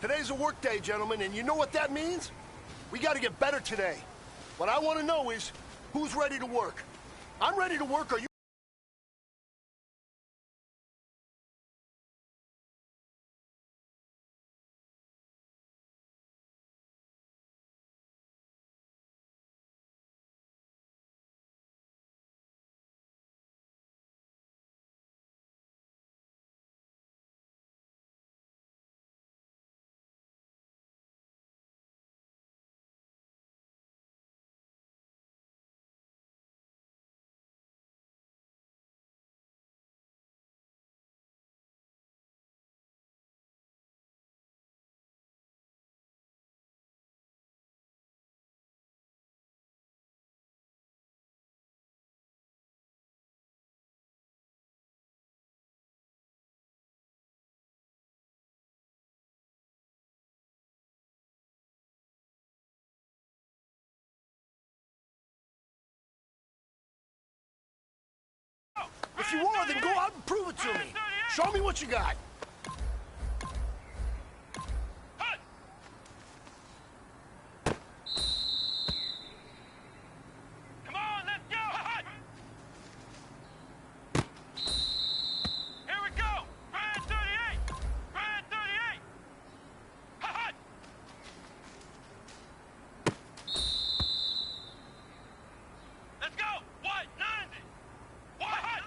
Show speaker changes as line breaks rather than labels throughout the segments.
Today's a work day, gentlemen, and you know what that means? We gotta get better today. What I want to know is, who's ready to work? I'm ready to work, are you? If you are, then go out and prove it to me. Show me what you got.
Come on, let's go! Here we go! Brand 38! Brand 38! Let's go! White 90! White!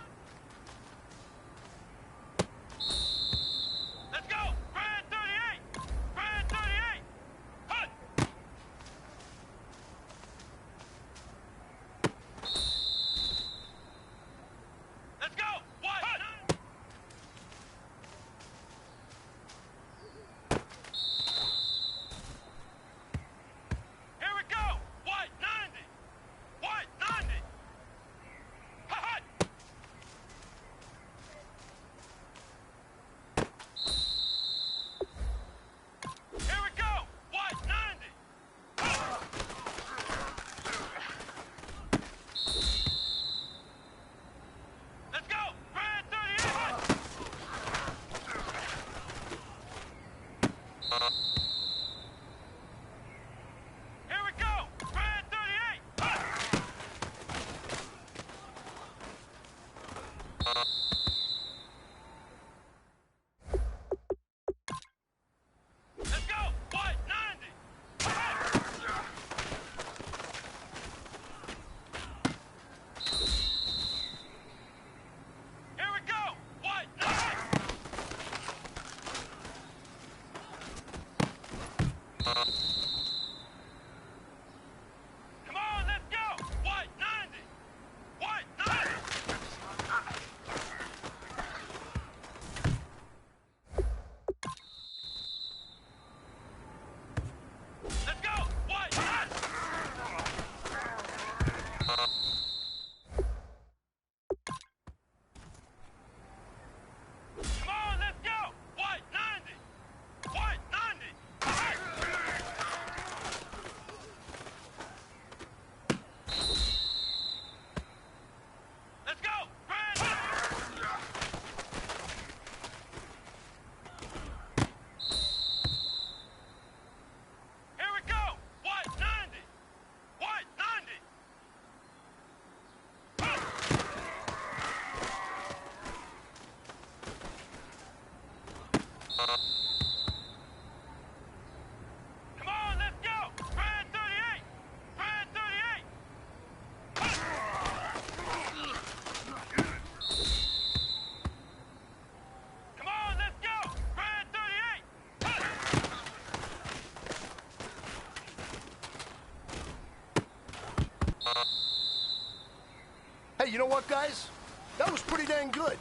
you know what, guys? That was pretty dang good.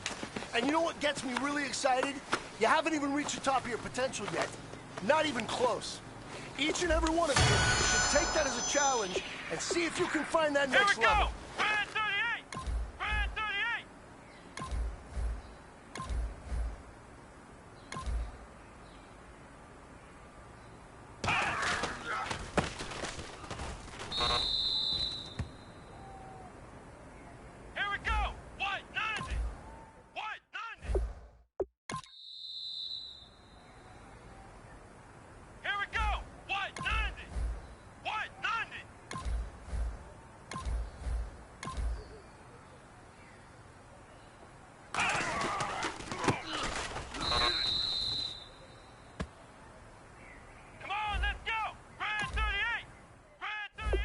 And you know what gets me really excited? You haven't even reached the top of your potential yet. Not even close. Each and every one of you should take that as a challenge and see if you can find that next
Here we
level.
go! Red 38! Red 38! Here we go! White 90! White 90! Here we go! White 90! White 90! Come on, let's go! Red 38! Red 38!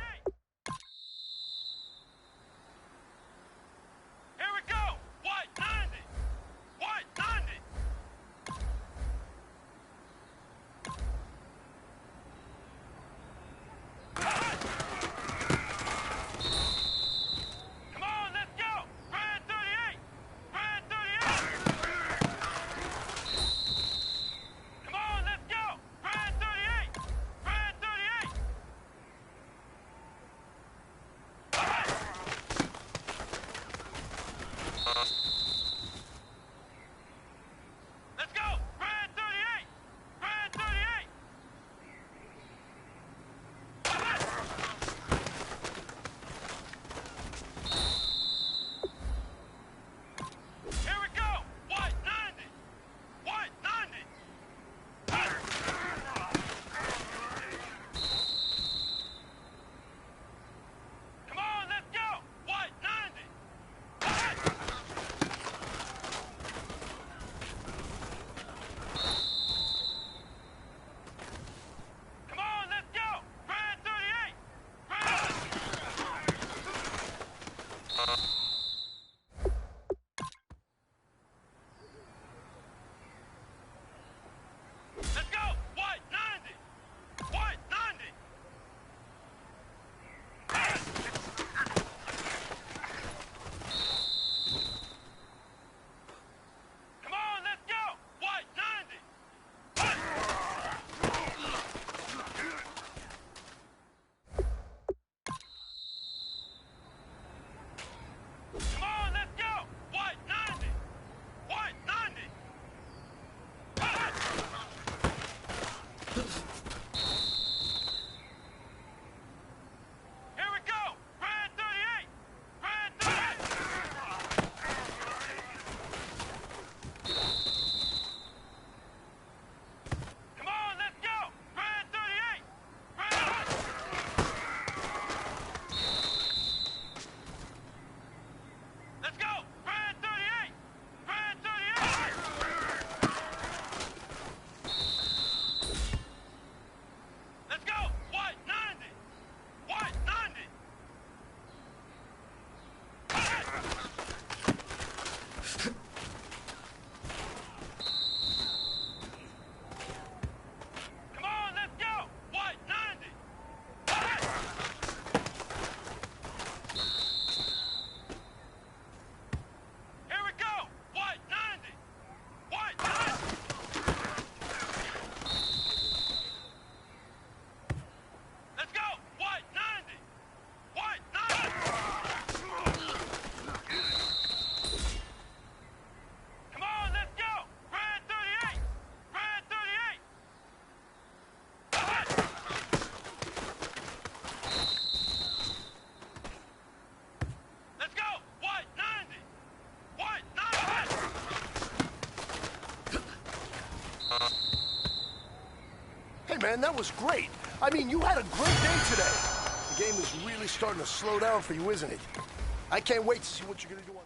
Here we go! White 90! White 90! Come on, let's go! Red 38! Red 38! Come on, let's go! Red 38! Red 38! Let's go! Red 38! Red 38! Here we go! White 90! White 90! Come on, let's go! White 90! Come on, let's go! Red 38! Red! Let's go! White 90! White 90! Come on, let's go! White 90! Come on, let's go! White 90! White 90! Here we go! Red 38! Red 38! Come on, let's go! Red 38! Red! Let's go! Red 38! Red 38! Let's go! White 90! White 90! Come on, let's go! White 90! Here we go! White 90! White 90! Let's go! White 90! White 90! Come on, let's go! Red 38! Red 38! Let's go! White 90! White 90!
Hey, man, that was great. I mean, you had a great day today. The game is really starting to slow down for you, isn't it? I can't wait to see what you're going to do on...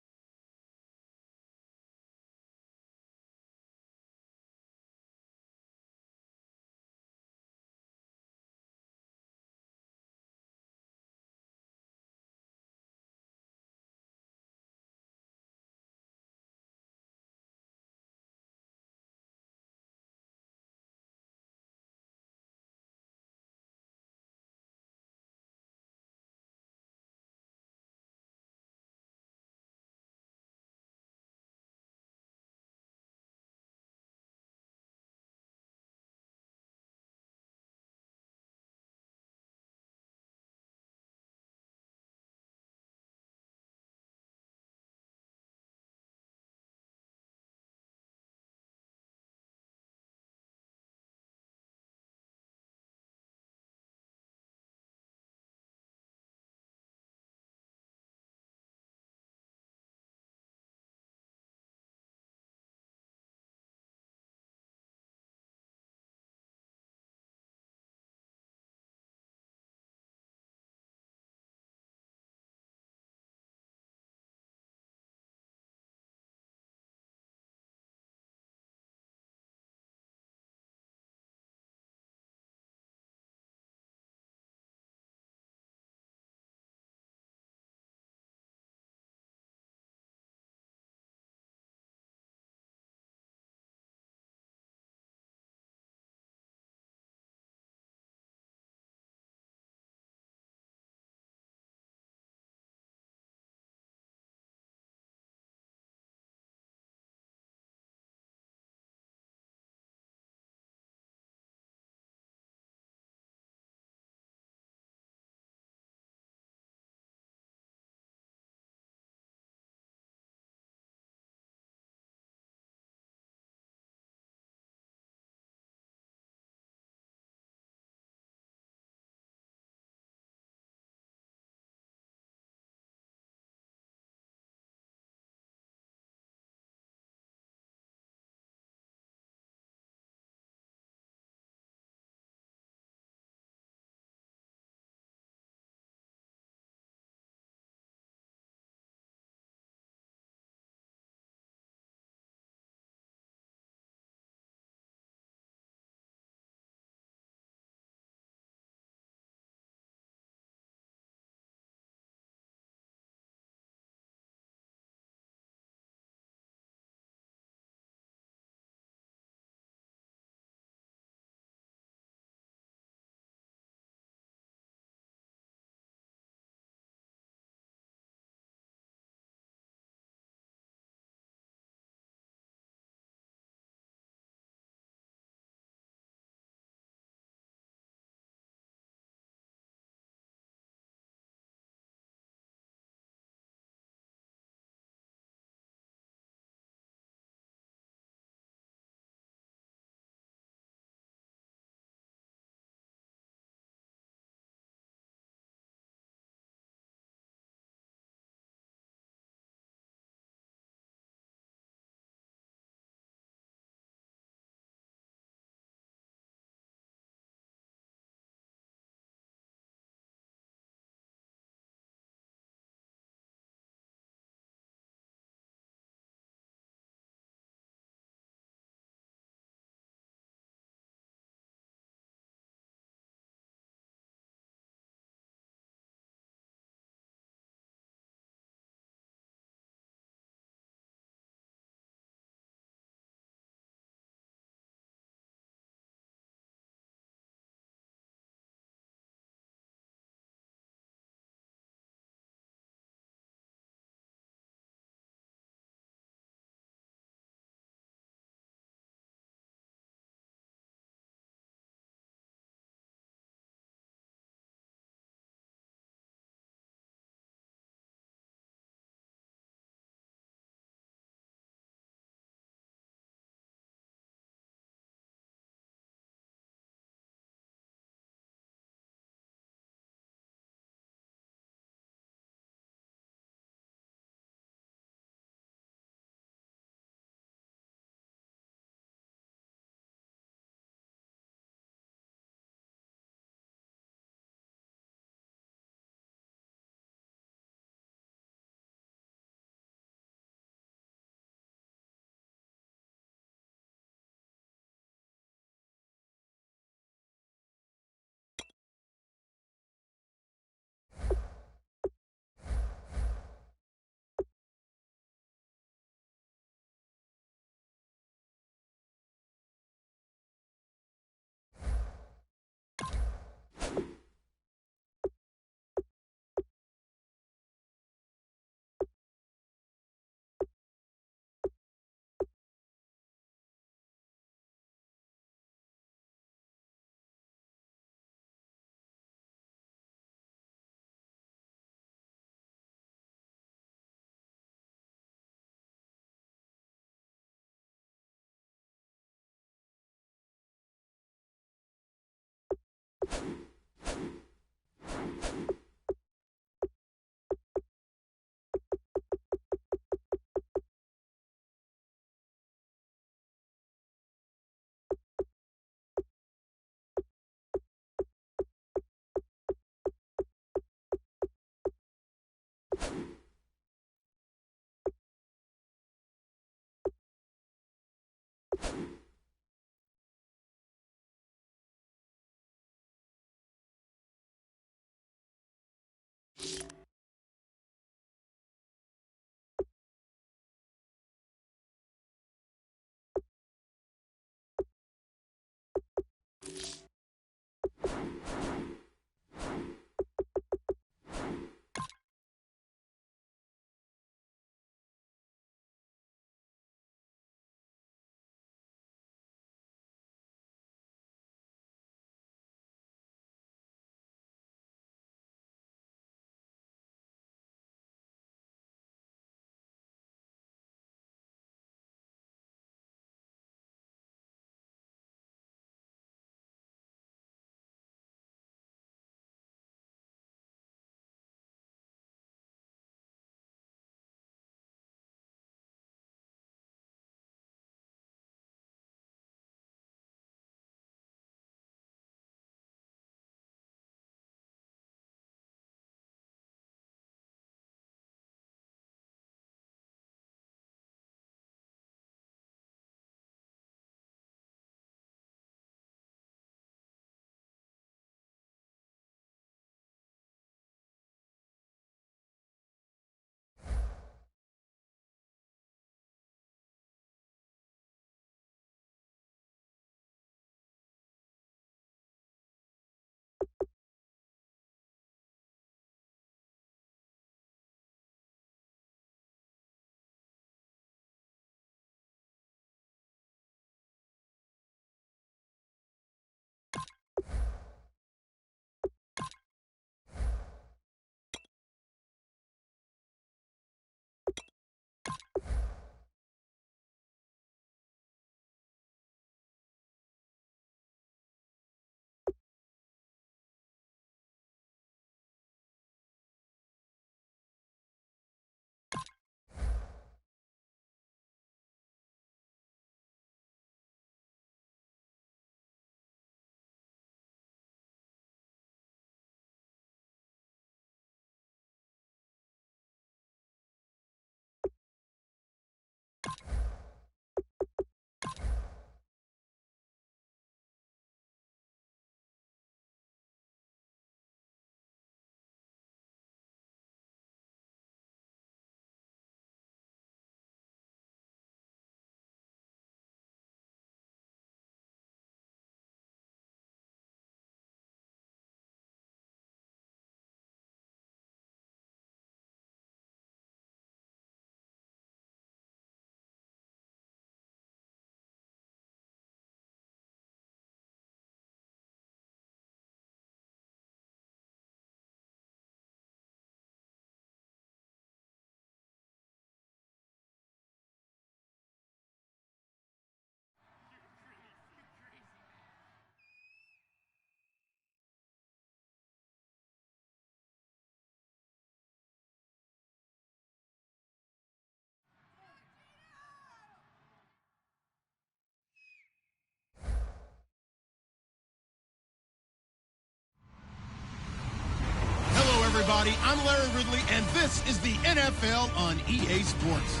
everybody. I'm Larry Ridley, and this is the NFL on EA Sports.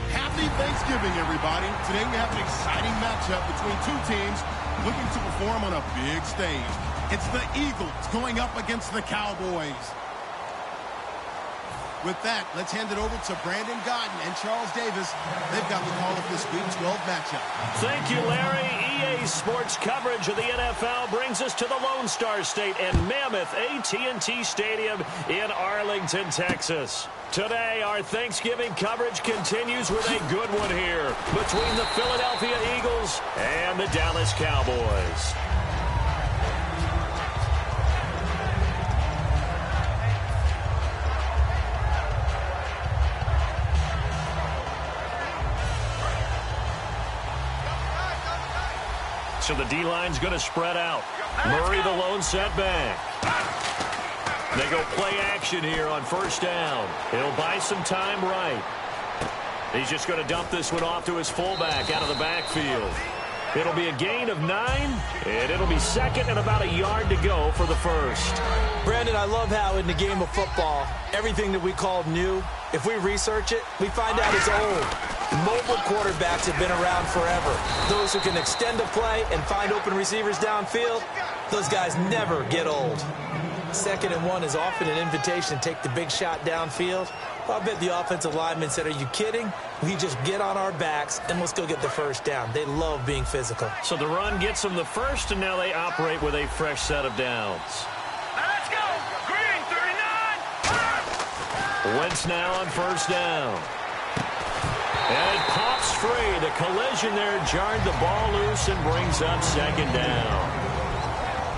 Happy Thanksgiving, everybody. Today we have an exciting matchup between two teams looking to perform on a big stage. It's the Eagles going up against the Cowboys. With that, let's hand it over to Brandon Godden and Charles Davis. They've got the call of this Week 12 matchup.
Thank you, Larry. EA Sports coverage of the NFL brings us to the Lone Star State and mammoth AT&T Stadium in Arlington, Texas. Today, our Thanksgiving coverage continues with a good one here between the Philadelphia Eagles and the Dallas Cowboys. So the D-line's going to spread out. Murray the lone setback. They go play action here on first down. He'll buy some time right. He's just going to dump this one off to his fullback out of the backfield. It'll be a gain of 9, and it'll be second and about a yard to go for the first.
Brandon, I love how in the game of football, everything that we call new, if we research it, we find out it's old. Mobile quarterbacks have been around forever. Those who can extend a play and find open receivers downfield, those guys never get old. 2nd and 1 is often an invitation to take the big shot downfield. I bet the offensive lineman said, are you kidding? We just get on our backs and let's go get the first down. They love being physical.
So the run gets them the first, and now they operate with a fresh set of downs.
Let's go! Green, 39!
Wentz now on first down. And it pops free. The collision there jarred the ball loose and brings up second down.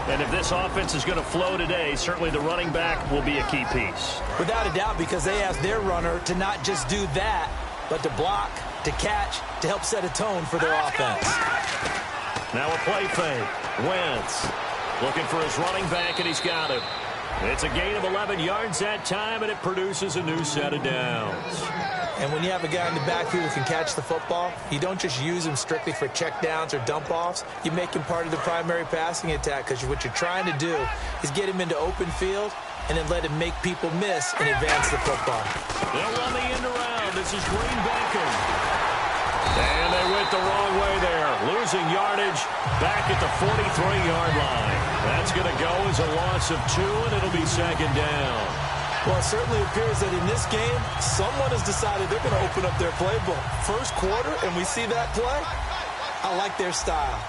And if this offense is going to flow today, certainly the running back will be a key piece.
Without a doubt, because they ask their runner to not just do that, but to block, to catch, to help set a tone for their offense.
Now a play fake. Wentz looking for his running back, and he's got him. It's a gain of 11 yards that time, and it produces a new set of downs.
And when you have a guy in the backfield who can catch the football, you don't just use him strictly for check downs or dump offs. You make him part of the primary passing attack, because what you're trying to do is get him into open field and then let him make people miss and advance the football.
They'll run the end around. This is Green Bacon. And they went the wrong way there. Losing yardage back at the 43-yard line. That's going to go as a loss of 2, and it'll be second down.
Well, it certainly appears that in this game, someone has decided they're going to open up their playbook. First quarter, and we see that play. I like their style.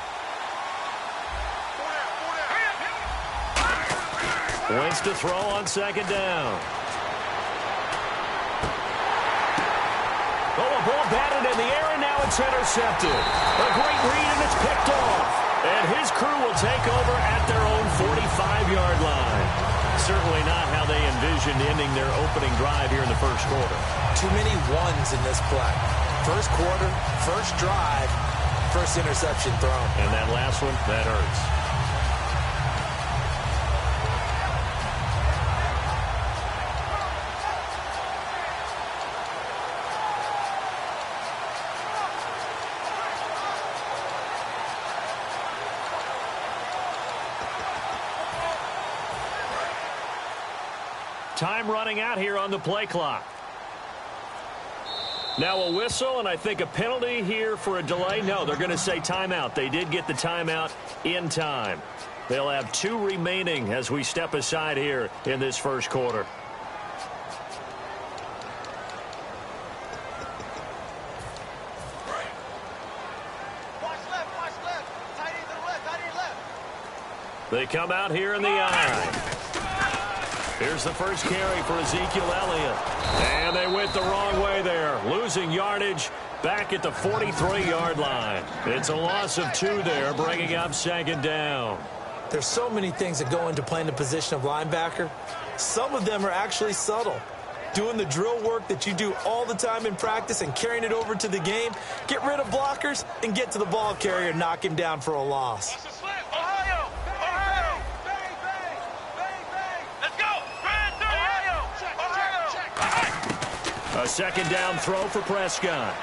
Wentz to throw on second down. Oh, a ball batted in the air, and now it's intercepted. A great read, and it's picked off. And his crew will take over at their own 45-yard line. Certainly not how they envisioned ending their opening drive here in the first quarter.
Too many ones in this play. First quarter, first drive, first interception thrown.
And that last one, that hurts. Time running out here on the play clock. Now a whistle, and I think a penalty here for a delay. No, they're going to say timeout. They did get the timeout in time. They'll have 2 remaining as we step aside here in this first quarter.
Watch left. Tight end to the left, tight end left.
They come out here in the eye. Here's the first carry for Ezekiel Elliott. And they went the wrong way there. Losing yardage back at the 43-yard line. It's a loss of 2 there, bringing up second down.
There's so many things that go into playing the position of linebacker. Some of them are actually subtle. Doing the drill work that you do all the time in practice and carrying it over to the game. Get rid of blockers and get to the ball carrier and knock him down for a loss.
Ohio! Let's go! Ohio!
A second down throw for Prescott. A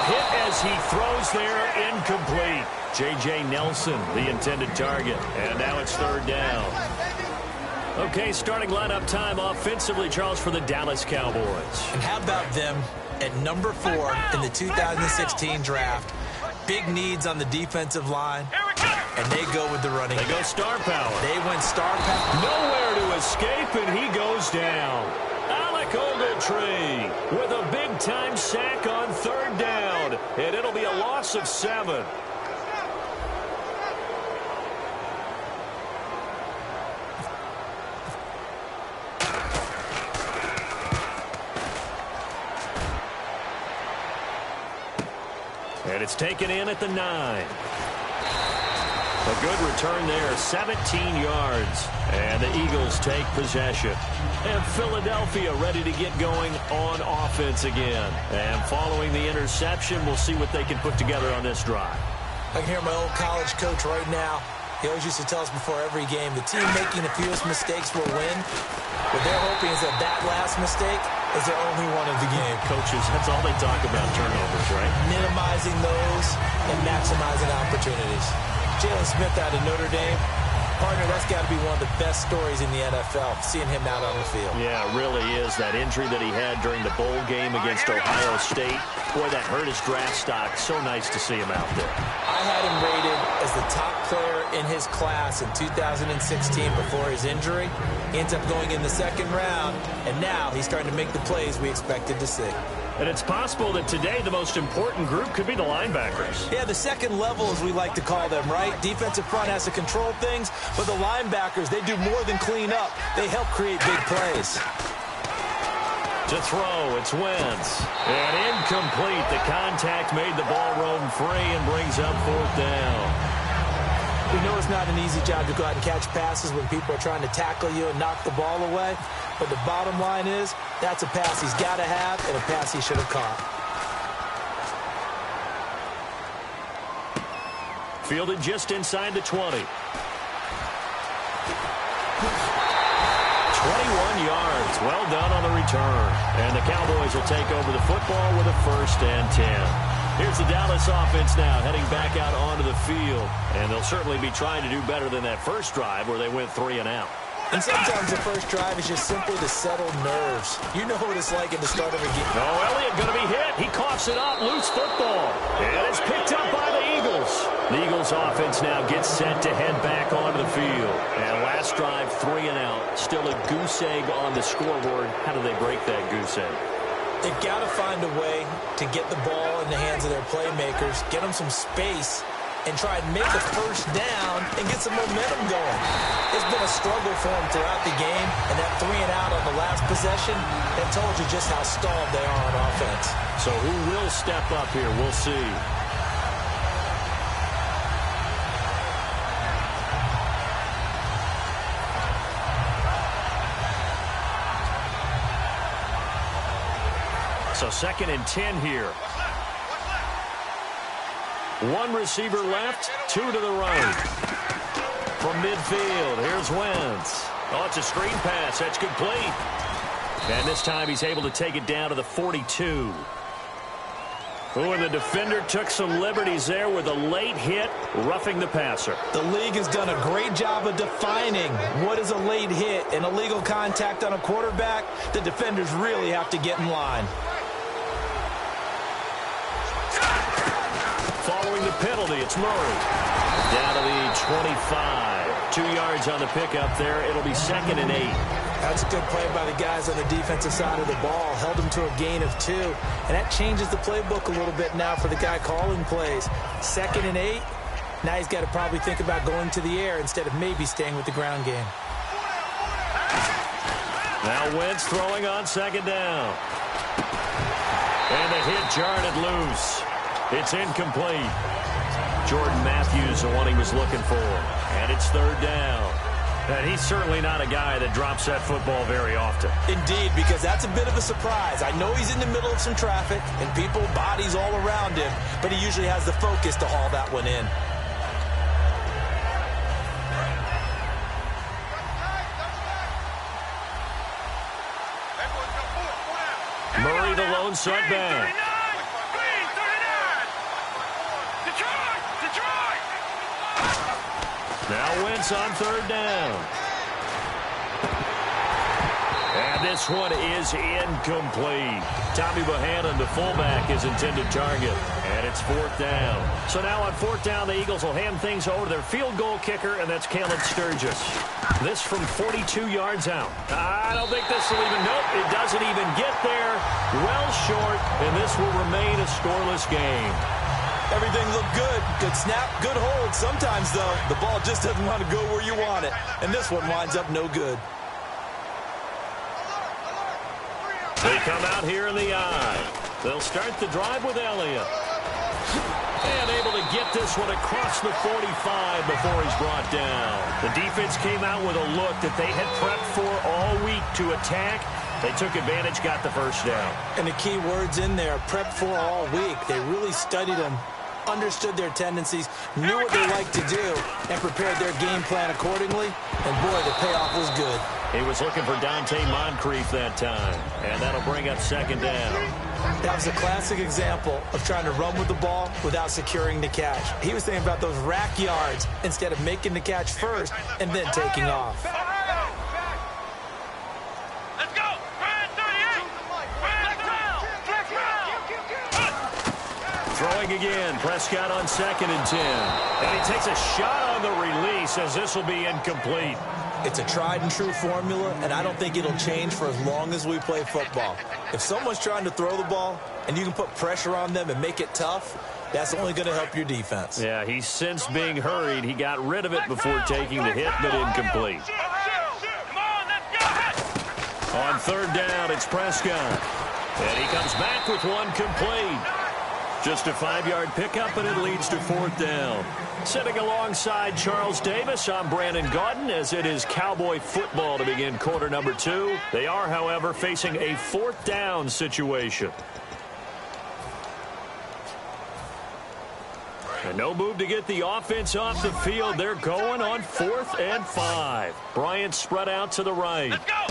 hit as he throws there, incomplete. J.J. Nelson, the intended target. And now it's third down. Okay, starting lineup time offensively, Charles, for the Dallas Cowboys.
And how about them at number 4 in the 2016 draft? Big needs on the defensive line, and they go with the running.
They go star power.
They went star power.
Nowhere to escape, and he goes down. Alec Ogletree with a big-time sack on 3rd down, and it'll be a loss of 7. And it's taken in at the 9. A good return there, 17 yards. And the Eagles take possession. And Philadelphia ready to get going on offense again. And following the interception, we'll see what they can put together on this drive.
I can hear my old college coach right now. He always used to tell us before every game, the team making the fewest mistakes will win. What they're hoping is that last mistake is their only one of the game.
Coaches, that's all they talk about, turnovers, right?
Minimizing those and maximizing opportunities. Jalen Smith out of Notre Dame. Partner, that's got to be one of the best stories in the NFL, seeing him out on the field.
Yeah, it really is. That injury that he had during the bowl game against Ohio State, boy, that hurt his draft stock. So nice to see him out there.
I had him rated as the top player in his class in 2016 before his injury. He ends up going in the 2nd round, and now he's starting to make the plays we expected to see.
And it's possible that today the most important group could be the linebackers.
Yeah, the second level, as we like to call them, right? Defensive front has to control things, but the linebackers, they do more than clean up. They help create big plays.
To throw, it's Wentz. And incomplete. The contact made the ball roam free and brings up 4th down.
We know it's not an easy job to go out and catch passes when people are trying to tackle you and knock the ball away. But the bottom line is, that's a pass he's got to have and a pass he should have caught.
Fielded just inside the 20. 21 yards. Well done on the return. And the Cowboys will take over the football with a 1st and 10. Here's the Dallas offense now heading back out onto the field. And they'll certainly be trying to do better than that first drive where they went 3 and out.
And sometimes the first drive is just simply to settle nerves. You know what it's like at the start of a game.
Oh, Elliott going to be hit. He coughs it up. Loose football. And it's picked up by the Eagles. The Eagles offense now gets set to head back onto the field. And last drive, 3 and out. Still a goose egg on the scoreboard. How do they break that goose egg?
They've got to find a way to get the ball in the hands of their playmakers, get them some space, and try and make a 1st down and get some momentum going. It's been a struggle for them throughout the game, and that 3 and out on the last possession, that told you just how stalled they are on offense.
So who will step up here? We'll see. So 2nd and 10 here. 1 receiver left, 2 to the right. From midfield, here's Wentz. Oh, it's a screen pass. That's complete. And this time he's able to take it down to the 42. Oh, and the defender took some liberties there with a late hit, roughing the passer.
The league has done a great job of defining what is a late hit and illegal contact on a quarterback. The defenders really have to get in line.
Following the penalty, it's Murray. Down to the 25. 2 yards on the pickup there. It'll be 2nd and 8.
That's a good play by the guys on the defensive side of the ball. Held him to a gain of 2. And that changes the playbook a little bit now for the guy calling plays. 2nd and 8. Now he's got to probably think about going to the air instead of maybe staying with the ground game.
Now Wentz throwing on 2nd down. And the hit jarred it loose. It's incomplete. Jordan Matthews, the one he was looking for. And it's 3rd down. And he's certainly not a guy that drops that football very often.
Indeed, because that's a bit of a surprise. I know he's in the middle of some traffic and people, bodies all around him, but he usually has the focus to haul that one in.
Murray, the lone setback. Now Wentz on 3rd down. this one is incomplete. Tommy Bohannon, the fullback, is intended target. And it's 4th down. So now on 4th down, the Eagles will hand things over to their field goal kicker, and that's Caleb Sturgis. This from 42 yards out. I don't think this will even, nope, it doesn't even get there. Well short, and this will remain a scoreless game.
Everything looked good. Good snap, good hold. Sometimes, though, the ball just doesn't want to go where you want it. And this one winds up no good.
They come out here in the eye. They'll start the drive with Elliott. And able to get this one across the 45 before he's brought down. The defense came out with a look that they had prepped for all week to attack. They took advantage, got the first down.
And the key words in there, prepped for all week. They really studied them, understood their tendencies, knew what they like to do, and prepared their game plan accordingly. And, boy, the payoff was good.
He was looking for Dante Moncrief that time, and that'll bring up 2nd down.
That was a classic example of trying to run with the ball without securing the catch. He was thinking about those rack yards instead of making the catch first and then taking off.
Let's go! Ryan 38!
Throwing again, Prescott on 2nd and 10. And he takes a shot on the release as this will be incomplete.
It's a tried-and-true formula, and I don't think it'll change for as long as we play football. If someone's trying to throw the ball and you can put pressure on them and make it tough, that's only going to help your defense.
Yeah, he's since being hurried. He got rid of it before taking the hit, but incomplete. On 3rd down, it's Prescott. And he comes back with one complete. Just a 5-yard pickup, and it leads to 4th down. Sitting alongside Charles Davis, I'm Brandon Gaudin, as it is Cowboy football to begin quarter number 2. They are, however, facing a 4th down situation. And no move to get the offense off the field. They're going on 4th and 5. Bryant spread out to the right.
Let's go!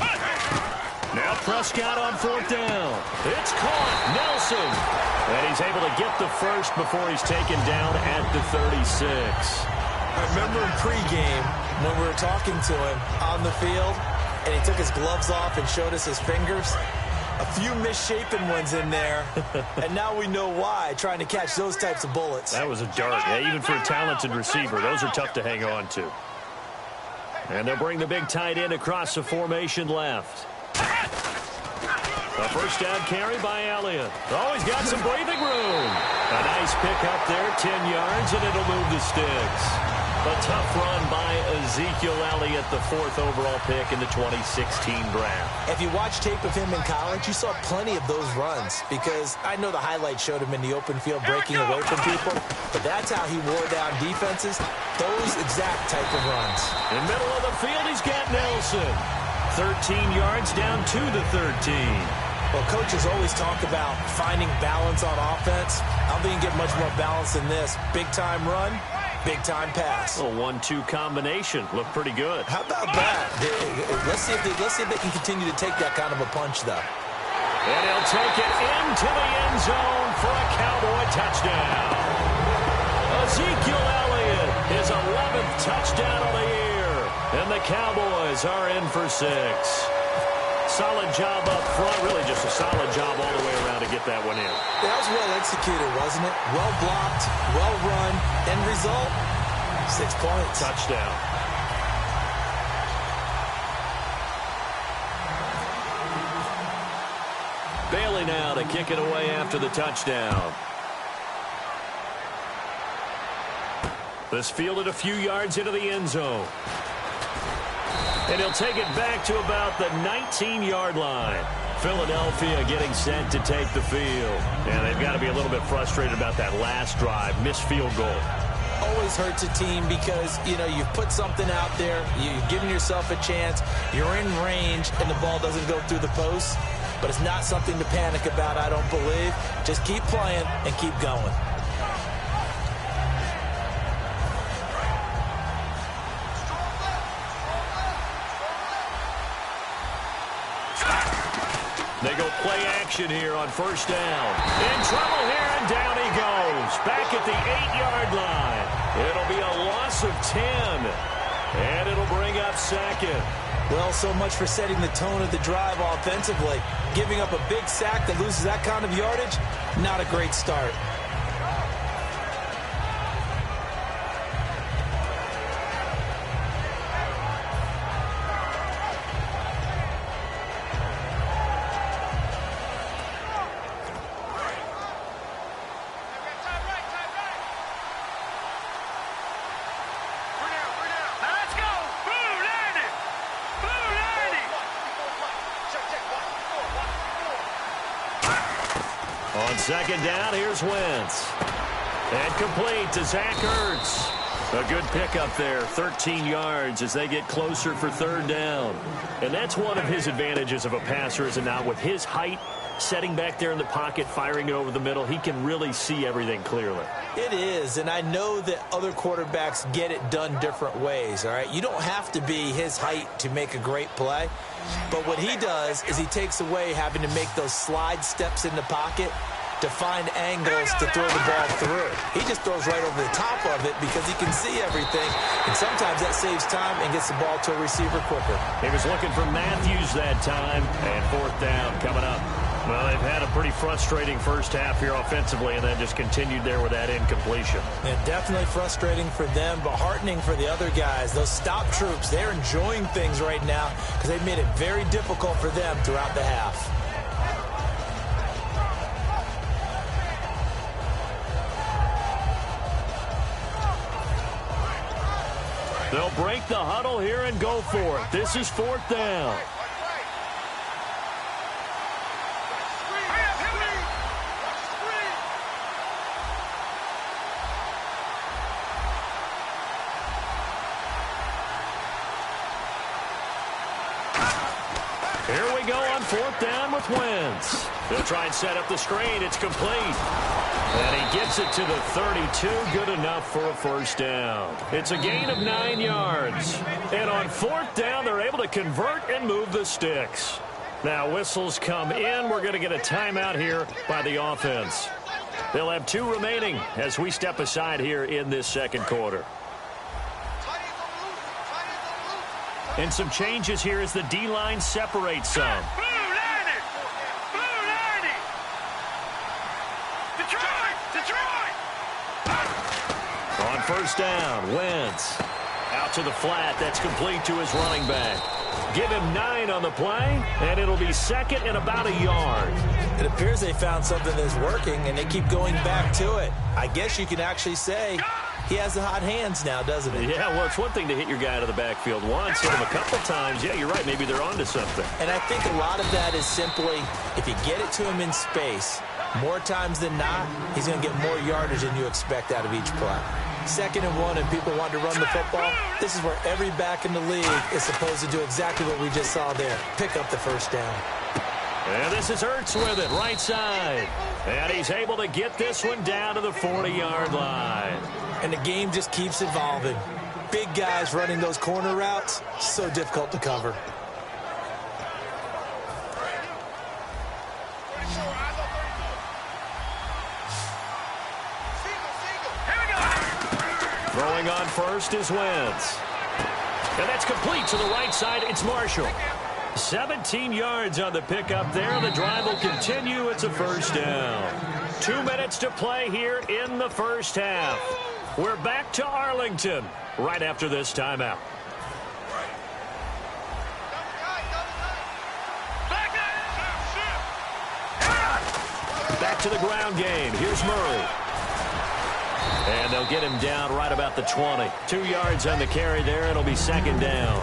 Now Prescott on 4th down. It's caught. Nelson. And he's able to get the first before he's taken down at the 36.
I remember in pregame when we were talking to him on the field, and he took his gloves off and showed us his fingers. A few misshapen ones in there, and now we know why, trying to catch those types of bullets.
That was a dart. Yeah, even for a talented receiver, those are tough to hang on to. And they'll bring the big tight end across the formation left. A 1st down carry by Elliott. Oh, he's got some breathing room. A nice pick up there, 10 yards, and it'll move the sticks. A tough run by Ezekiel Elliott, the 4th overall pick in the 2016 draft.
If you watch tape of him in college, you saw plenty of those runs, because I know the highlights showed him in the open field breaking away from people, but that's how he wore down defenses, those exact type of runs.
In the middle of the field, he's got Nelson. 13 yards down to the 13.
Well, coaches always talk about finding balance on offense. I don't think you can get much more balance than this. Big-time run, big-time pass.
A 1-2 combination. Looked pretty good.
How about that? Let's see if they can continue to take that kind of a punch, though.
And he'll take it into the end zone for a Cowboy touchdown. Ezekiel Elliott, his 11th touchdown of the year. And the Cowboys are in for 6. Solid job up front. Really just a solid job all the way around to get that one in.
That was well executed, wasn't it? Well blocked, well run. End result, 6 points.
Touchdown. Bailey now to kick it away after the touchdown. This fielded a few yards into the end zone. And he'll take it back to about the 19-yard line. Philadelphia getting set to take the field. And they've got to be a little bit frustrated about that last drive. Missed field goal.
Always hurts a team because, you know, you've put something out there. You've given yourself a chance. You're in range, and the ball doesn't go through the post. But it's not something to panic about, I don't believe. Just keep playing and keep going.
They go play action here on 1st down. In trouble here, and down he goes. Back at the 8-yard line. It'll be a loss of 10. And it'll bring up second.
Well, so much for setting the tone of the drive offensively. Giving up a big sack that loses that kind of yardage, not a great start.
On second down, here's Wentz. And complete to Zach Ertz. A good pickup there, 13 yards as they get closer for third down. And that's one of his advantages of a passer, is it not? With his height, setting back there in the pocket, firing it over the middle, he can really see everything clearly.
It is, and I know that other quarterbacks get it done different ways, all right? You don't have to be his height to make a great play, but what he does is he takes away having to make those slide steps in the pocket to find angles to throw the ball through. He just throws right over the top of it because he can see everything, and sometimes that saves time and gets the ball to a receiver quicker.
He was looking for Matthews that time, and fourth down coming up. Well, they've had a pretty frustrating first half here offensively, and then just continued there with that incompletion.
Yeah, definitely frustrating for them, but heartening for the other guys. Those stop troops, they're enjoying things right now because they've made it very difficult for them throughout the half.
They'll break the huddle here and go for it. This is fourth down. Here we go on fourth down with Wentz. They'll try and set up the screen. It's complete. And he gets it to the 32. Good enough for a first down. It's a gain of 9 yards. And on fourth down, they're able to convert and move the sticks. Now whistles come in. We're going to get a timeout here by the offense. They'll have 2 remaining as we step aside here in this second quarter. And some changes here as the D-line separates some. On first down, Wentz out to the flat. That's complete to his running back. Give him 9 on the play, and it'll be second and about a yard.
It appears they found something that's working, and they keep going back to it. I guess you can actually say he has the hot hands now, doesn't he?
Yeah, well, it's one thing to hit your guy to the backfield once, hit him a couple times. Yeah, you're right. Maybe they're onto something.
And I think a lot of that is simply if you get it to him in space, more times than not, he's going to get more yardage than you expect out of each play. 2nd and 1 and people want to run the football, this is where every back in the league is supposed to do exactly what we just saw there. Pick up the first down.
And this is Ertz with it, right side. And he's able to get this one down to the 40-yard line.
And the game just keeps evolving. Big guys running those corner routes, so difficult to cover.
Throwing on first is Wentz. And that's complete to the right side. It's Marshall. 17 yards on the pickup there. The drive will continue. It's a first down. 2 minutes to play here in the first half. We're back to Arlington right after this timeout. Back to the ground game. Here's Murray. And they'll get him down right about the 20. 2 yards on the carry there. It'll be second down.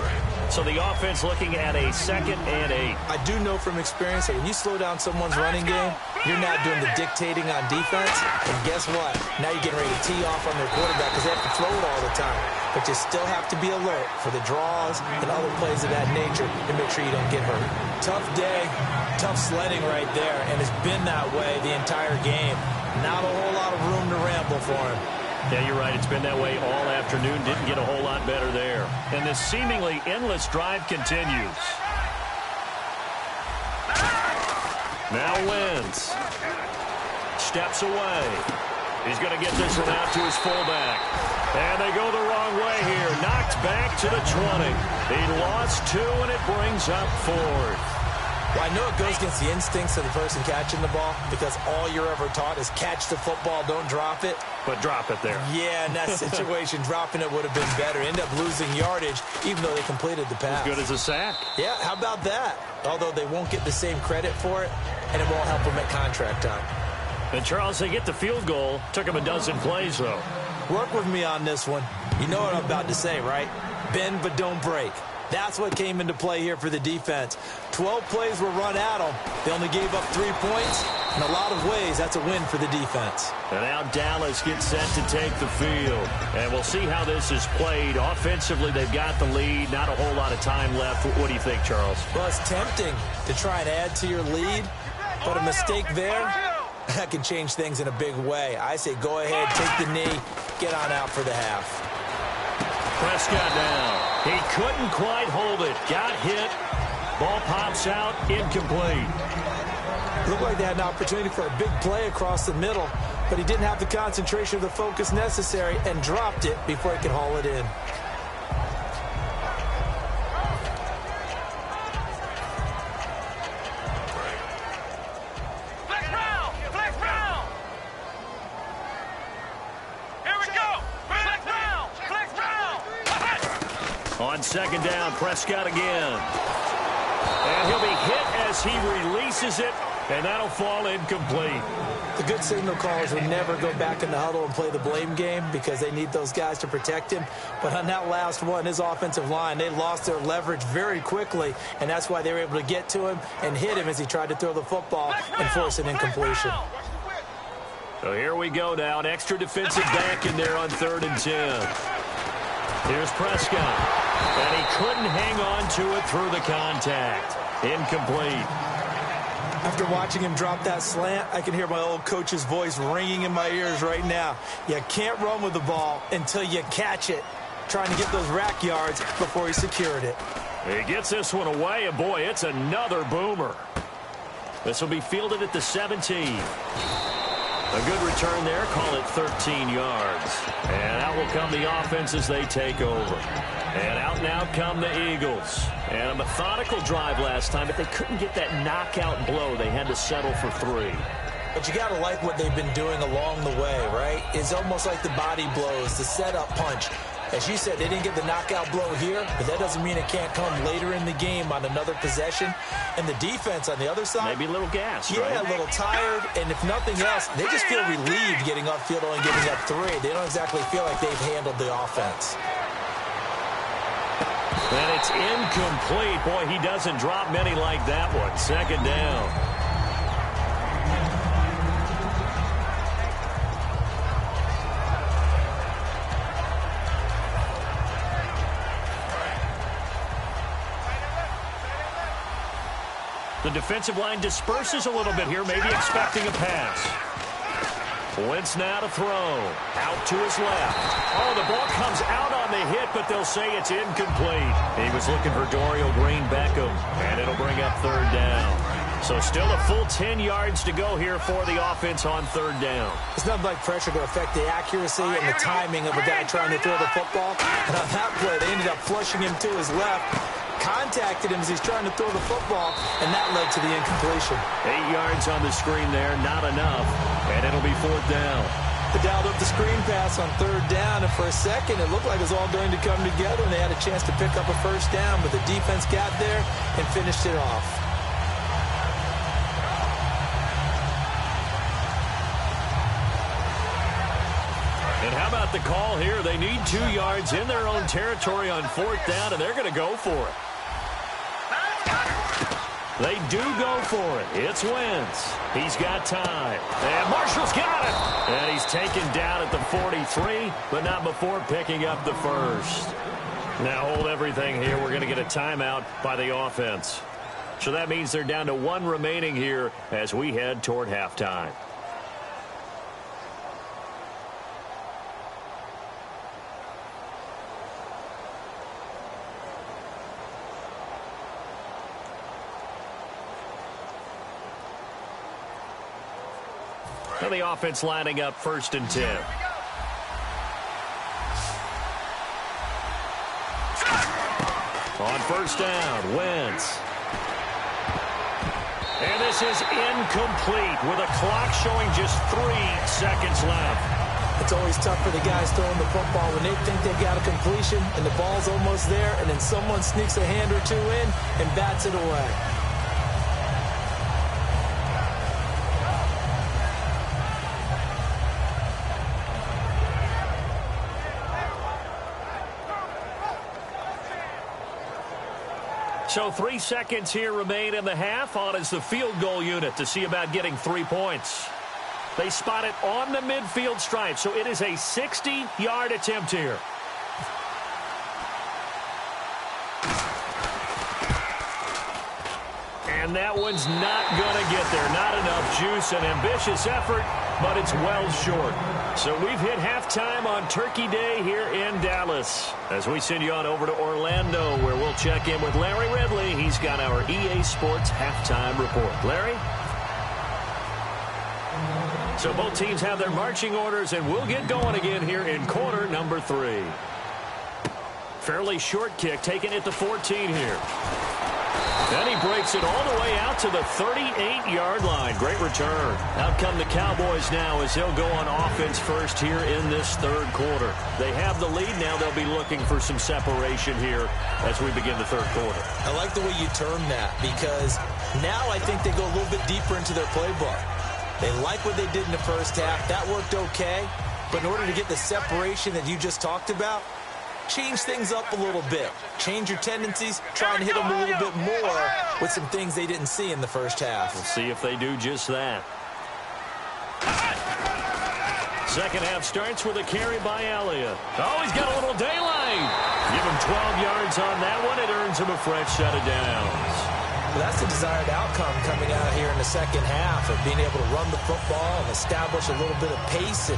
So the offense looking at a 2nd and 8.
I do know from experience that when you slow down someone's running game, you're not doing the dictating on defense. And guess what? Now you're getting ready to tee off on their quarterback because they have to throw it all the time. But you still have to be alert for the draws and other plays of that nature to make sure you don't get hurt. Tough day, tough sledding right there, and it's been that way the entire game. Not a whole lot of room to ramble for him.
Yeah, you're right. It's been that way all afternoon. Didn't get a whole lot better there. And this seemingly endless drive continues. Now Wentz steps away. He's going to get this one out to his fullback. And they go the wrong way here. Knocked back to the 20. He lost 2, and it brings up 4th.
Well, I know it goes against the instincts of the person catching the ball because all you're ever taught is catch the football, don't drop it.
But drop it there.
Yeah, in that situation, dropping it would have been better. End up losing yardage, even though they completed the pass.
As good as a sack.
Yeah, how about that? Although they won't get the same credit for it, and it won't help them at contract time.
And, Charles, they get the field goal. Took them a dozen plays, though.
Work with me on this one. You know what I'm about to say, right? Bend but don't break. That's what came into play here for the defense. 12 plays were run at them. They only gave up 3 points. In a lot of ways, that's a win for the defense.
And now Dallas gets set to take the field. And we'll see how this is played. Offensively, they've got the lead. Not a whole lot of time left. What do you think, Charles?
Well, it's tempting to try and add to your lead, but a mistake there, that can change things in a big way. I say go ahead, take the knee, get on out for the half.
Prescott now. He couldn't quite hold it. Got hit. Ball pops out. Incomplete.
Looked like they had an opportunity for a big play across the middle, but he didn't have the concentration or the focus necessary and dropped it before he could haul it in.
On second down, Prescott again. And he'll be hit as he releases it, and that'll fall incomplete.
The good signal callers will never go back in the huddle and play the blame game because they need those guys to protect him. But on that last one, his offensive line, they lost their leverage very quickly, and that's why they were able to get to him and hit him as he tried to throw the football and force an incompletion.
So here we go now. An extra defensive back in there on 3rd and 10. Here's Prescott. And he couldn't hang on to it through the contact. Incomplete.
After watching him drop that slant, I can hear my old coach's voice ringing in my ears right now. You can't run with the ball until you catch it. Trying to get those rack yards before he secured it.
He gets this one away, and boy, it's another boomer. This will be fielded at the 17. A good return there, call it 13 yards. And out will come the offense as they take over. And out now come the Eagles. And a methodical drive last time, but they couldn't get that knockout blow. They had to settle for 3.
But you got to like what they've been doing along the way, right? It's almost like the body blows, the setup punch. As you said, they didn't get the knockout blow here, but that doesn't mean it can't come later in the game on another possession. And the defense on the other side,
maybe a little gassed,
yeah,
right?
A little tired. And if nothing else, they just feel relieved getting upfield only giving up 3. They don't exactly feel like they've handled the offense.
And it's incomplete. Boy, he doesn't drop many like that one. 2nd down. The defensive line disperses a little bit here, maybe expecting a pass. Wentz now to throw. Out to his left. Oh, the ball comes out on the hit, but they'll say it's incomplete. He was looking for Dorial Green-Beckham, and it'll bring up 3rd down. So still a full 10 yards to go here for the offense on 3rd down.
It's nothing like pressure to affect the accuracy and the timing of a guy trying to throw the football. And on that play, they ended up flushing him to his left. Contacted him as he's trying to throw the football, and that led to the incompletion.
8 yards on the screen there, not enough, and it'll be 4th down.
They dialed up the screen pass on 3rd down, and for a second, it looked like it was all going to come together, and they had a chance to pick up a 1st down, but the defense got there and finished it off.
And how about the call here? They need 2 yards in their own territory on 4th down, and they're going to go for it. They do go for it. It's Wentz. He's got time. And Marshall's got it. And he's taken down at the 43, but not before picking up the 1st. Now hold everything here. We're going to get a timeout by the offense. So that means they're down to 1 remaining here as we head toward halftime. And the offense lining up 1st and 10. On 1st down, Wentz. And this is incomplete with a clock showing just 3 seconds left.
It's always tough for the guys throwing the football when they think they've got a completion and the ball's almost there, and then someone sneaks a hand or two in and bats it away.
So 3 seconds here remain in the half. On is the field goal unit to see about getting 3 points. They spot it on the midfield stripe, so it is a 60-yard attempt here. And that one's not going to get there. Not enough juice. An ambitious effort, but it's well short. So we've hit halftime on Turkey Day here in Dallas. As we send you on over to Orlando, where we'll check in with Larry Ridley. He's got our EA Sports halftime report. Larry? So both teams have their marching orders, and we'll get going again here in quarter number 3. Fairly short kick, taking it to 14 here. Then he breaks it all the way out to the 38-yard line. Great return. Out come the Cowboys now as they'll go on offense first here in this 3rd quarter. They have the lead. Now they'll be looking for some separation here as we begin the 3rd quarter.
I like the way you term that, because now I think they go a little bit deeper into their playbook. They like what they did in the first half. That worked okay. But in order to get the separation that you just talked about, change things up a little bit. Change your tendencies. Try and hit them a little bit more with some things they didn't see in the first half.
We'll see if they do just that. Second half starts with a carry by Elliott. Oh, he's got a little daylight. Give him 12 yards on that one. It earns him a fresh set of downs.
Well, that's the desired outcome coming out here in the second half, of being able to run the football and establish a little bit of pace and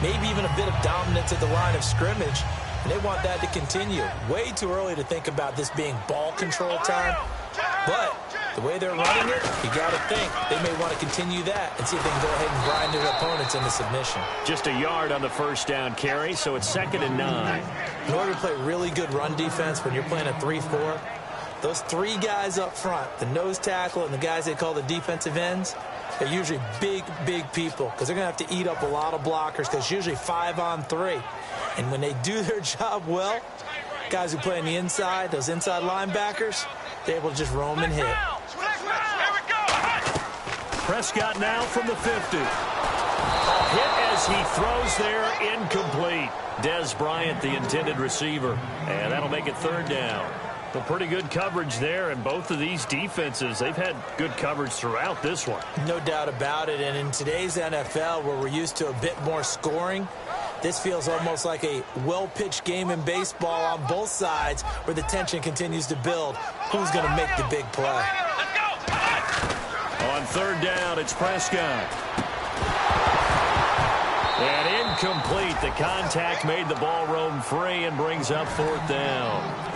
maybe even a bit of dominance at the line of scrimmage. And they want that to continue. Way too early to think about this being ball control time. But the way they're running it, you got to think they may want to continue that and see if they can go ahead and grind their opponents into submission.
Just a yard on the 1st down carry, so it's 2nd and 9.
In order to play really good run defense when you're playing a 3-4, those 3 guys up front, the nose tackle and the guys they call the defensive ends, they're usually big, big people because they're going to have to eat up a lot of blockers because it's usually 5-on-3. And when they do their job well, guys who play on the inside, those inside linebackers, they're able to just roam and hit.
Prescott now from the 50. A hit as he throws there, incomplete. Dez Bryant, the intended receiver. And that'll make it 3rd down. But pretty good coverage there, and both of these defenses, they've had good coverage throughout this one.
No doubt about it, and in today's NFL, where we're used to a bit more scoring, this feels almost like a well-pitched game in baseball on both sides where the tension continues to build. Who's going to make the big play?
On 3rd down, it's Prescott. And incomplete. The contact made the ball roam free and brings up 4th down.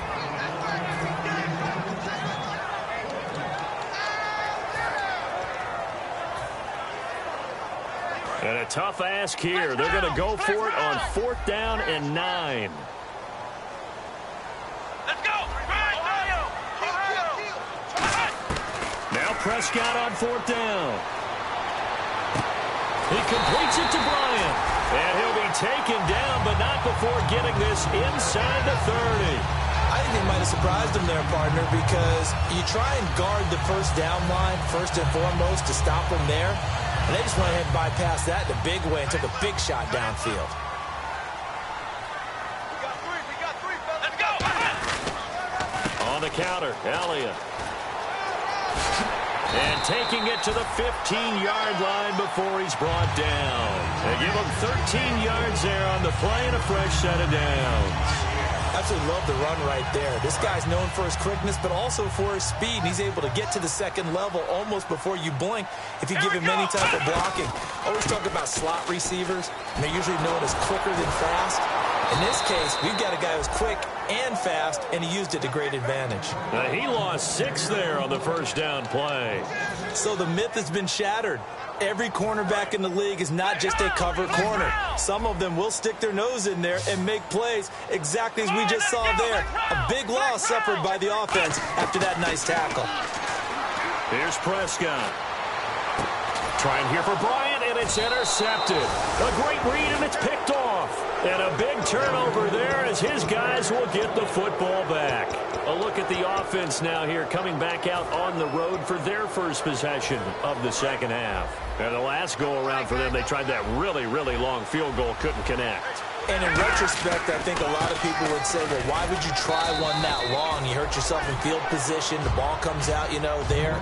And a tough ask here. They're going to go for it on 4th down and 9.
Let's go!
Now Prescott on 4th down. He completes it to Bryant. And he'll be taken down, but not before getting this inside the 30.
I think they might have surprised him there, partner, because you try and guard the 1st down line first and foremost to stop them there. And they just went ahead and bypassed that the big way and took a big shot downfield.
Let's go!
On the counter, Elliott. And taking it to the 15-yard line before he's brought down. They give him 13 yards there on the play and a fresh set of downs.
Absolutely love the run right there. This guy's known for his quickness, but also for his speed. And he's able to get to the 2nd level almost before you blink if you give him any type of blocking. Always talk about slot receivers, and they're usually known as quicker than fast. In this case, we've got a guy who's quick and fast, and he used it to great advantage.
He lost 6 there on the first down play.
So the myth has been shattered. Every cornerback in the league is not just a cover corner. Some of them will stick their nose in there and make plays exactly as we just saw there. A big loss suffered by the offense after that nice tackle.
Here's Prescott. Trying here for Bryant, and it's intercepted. A great read, and it's picked off. And a big turnover there as his guys will get the football back. A look at the offense now here, coming back out on the road for their first possession of the second half. And the last go-around for them, they tried that really, really long field goal, couldn't connect.
And in retrospect, I think a lot of people would say, well, why would you try one that long? You hurt yourself in field position. The ball comes out, there.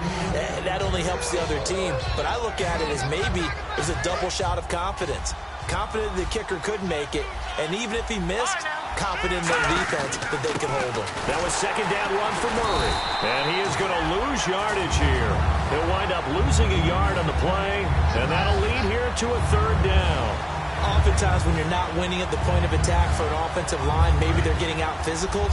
That only helps the other team. But I look at it as maybe it was a double shot of confidence. Confident the kicker could make it. And even if he missed, confident in their defense that they could hold him.
That was second down run for Murray. And he is going to lose yardage here. He'll wind up losing a yard on the play. And that'll lead here to a third down.
Oftentimes when you're not winning at the point of attack for an offensive line, maybe they're getting out physical.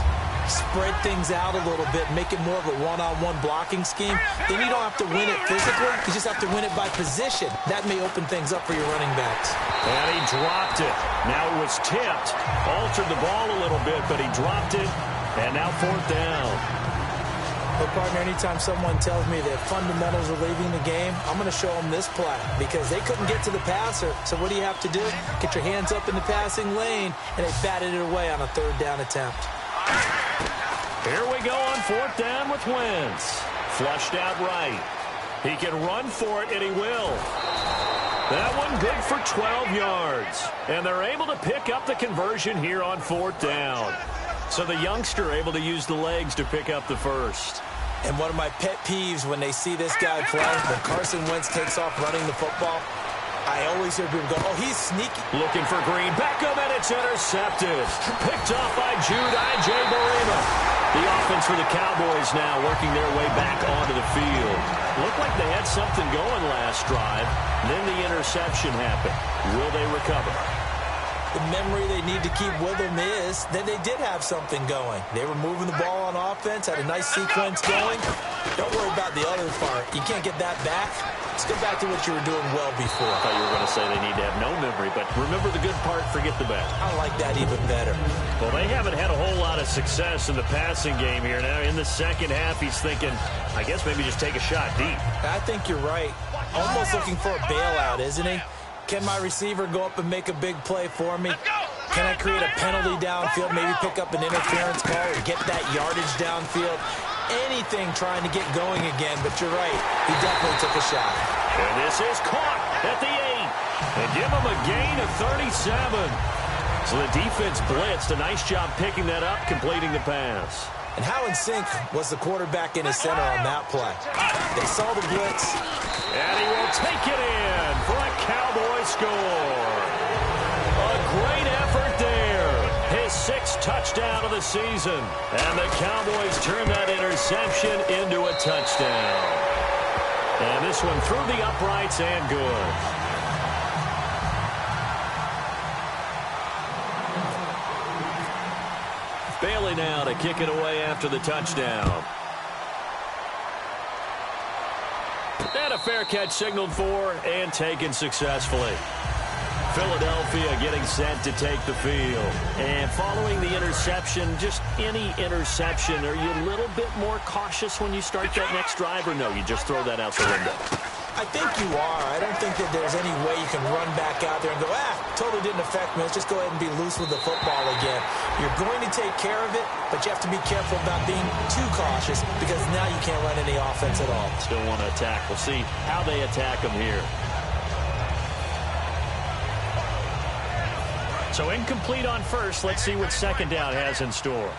Spread things out a little bit, make it more of a one-on-one blocking scheme. Then you don't have to win it physically. You just have to win it by position. That may open things up for your running backs.
And he dropped it. Now it was tipped. Altered the ball a little bit, but he dropped it. And now fourth down.
But, partner, anytime someone tells me that fundamentals are leaving the game, I'm going to show them this play because they couldn't get to the passer. So what do you have to do? Get your hands up in the passing lane, and they batted it away on a third down attempt.
Here we go on fourth down with Wentz. Flushed out right. He can run for it, and he will. That one good for 12 yards. And they're able to pick up the conversion here on fourth down. So the youngster able to use the legs to pick up the first.
And one of my pet peeves when they see this guy play, when Carson Wentz takes off running the football, I always hear people go, oh, he's sneaky.
Looking for Green. Beckham, and it's intercepted. Picked off by Jude Ijay-Barima. The offense for the Cowboys now working their way back onto the field. Looked like they had something going last drive. Then the interception happened. Will they recover?
The memory they need to keep with them is that they did have something going. They were moving the ball on offense, had a nice sequence going. Don't worry about the other part. You can't get that back. Let's go back to what you were doing well before.
I thought you were going to say they need to have no memory, but remember the good part, forget the bad.
I like that even better.
Well, they haven't had a whole lot of success in the passing game here. Now, in the second half, he's thinking, I guess maybe just take a shot deep.
I think you're right. Almost looking for a bailout, isn't he? Can my receiver go up and make a big play for me? Can I create a penalty downfield, maybe pick up an interference call or get that yardage downfield? Anything trying to get going again, but you're right. He definitely took a shot.
And this is caught at the 8. And give him a gain of 37. So the defense blitzed. A nice job picking that up, completing the pass.
And how in sync was the quarterback in his center on that play? They saw the blitz.
And he will take it in for a Cowboy score. A great effort there. His 6th touchdown of the season. And the Cowboys turn that interception into a touchdown. And this one through the uprights and good. Bailey now to kick it away after the touchdown. And a fair catch signaled for and taken successfully. Philadelphia getting set to take the field. And following the interception, just any interception, are you a little bit more cautious when you start that next drive, or no, you just throw that out the window?
I think you are. I don't think that there's any way you can run back out there and go, totally didn't affect me. Let's just go ahead and be loose with the football again. You're going to take care of it, but you have to be careful about being too cautious because now you can't run any offense at all.
Still want to attack. We'll see how they attack them here. So incomplete on first. Let's see what second down has in store.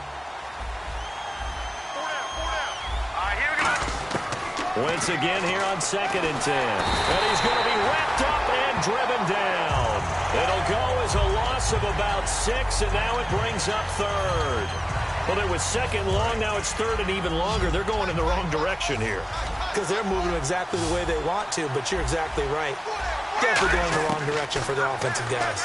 Wentz again here on 2nd and 10. And he's going to be wrapped up and driven down. It'll go as a loss of about 6, and now it brings up 3rd. Well, it was 2nd long, now it's 3rd and even longer. They're going in the wrong direction here.
Because they're moving exactly the way they want to, but you're exactly right. Definitely going in the wrong direction for the offensive guys.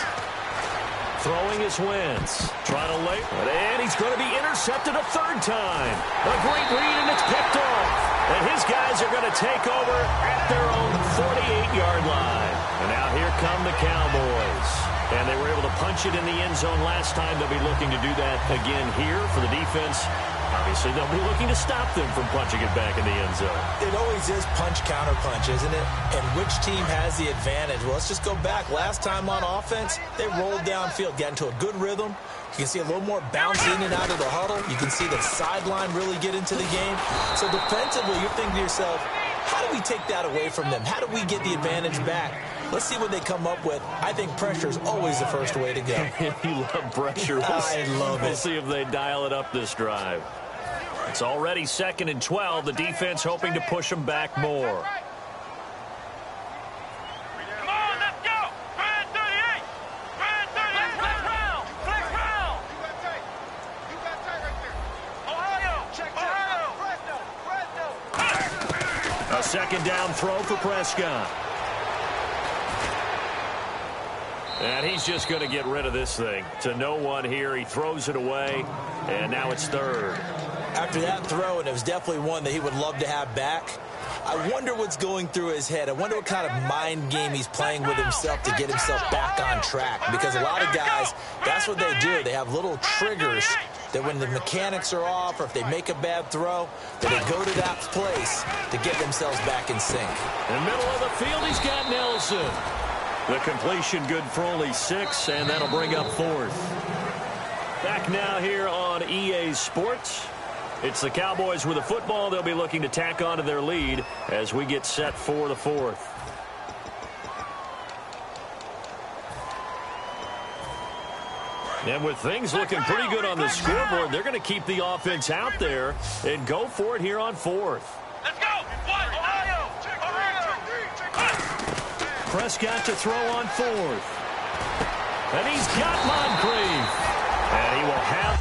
Throwing his Wentz. Trying to lay. And he's going to be intercepted a third time. A great read, and it's picked off. And his guys are going to take over at their own 48-yard line. And now here come the Cowboys. And they were able to punch it in the end zone last time. They'll be looking to do that again here for the defense. Obviously, they'll be looking to stop them from punching it back in the end zone.
It always is punch-counter-punch, isn't it? And which team has the advantage? Well, let's just go back. Last time on offense, they rolled downfield, got into a good rhythm. You can see a little more bounce in and out of the huddle. You can see the sideline really get into the game. So defensively, you're thinking to yourself, how do we take that away from them? How do we get the advantage back? Let's see what they come up with. I think pressure is always the first way to go.
You love pressure.
I love it.
We'll see if they dial it up this drive. It's already 2nd and 12. The defense hoping to push them back more.
Come on, let's go! Brand 38! Brand 38! Flex round! Flex round! You got tight right there. Ohio! Check, Ohio! Fresno!
A 2nd down throw for Prescott. And he's just going to get rid of this thing. To no one here. He throws it away, and now it's 3rd.
After that throw, and it was definitely one that he would love to have back, I wonder what's going through his head. I wonder what kind of mind game he's playing with himself to get himself back on track. Because a lot of guys, that's what they do. They have little triggers that when the mechanics are off or if they make a bad throw, that they go to that place to get themselves back in sync.
In the middle of the field, he's got Nelson. The completion good for only 6, and that'll bring up 4th. Back now here on EA Sports. It's the Cowboys with the football. They'll be looking to tack on to their lead as we get set for the 4th. And with things looking pretty good on the scoreboard, they're going to keep the offense out there and go for it here on 4th.
Let's go! Ohio!
Prescott to throw on 4th. And he's got Moncrief. And he will have...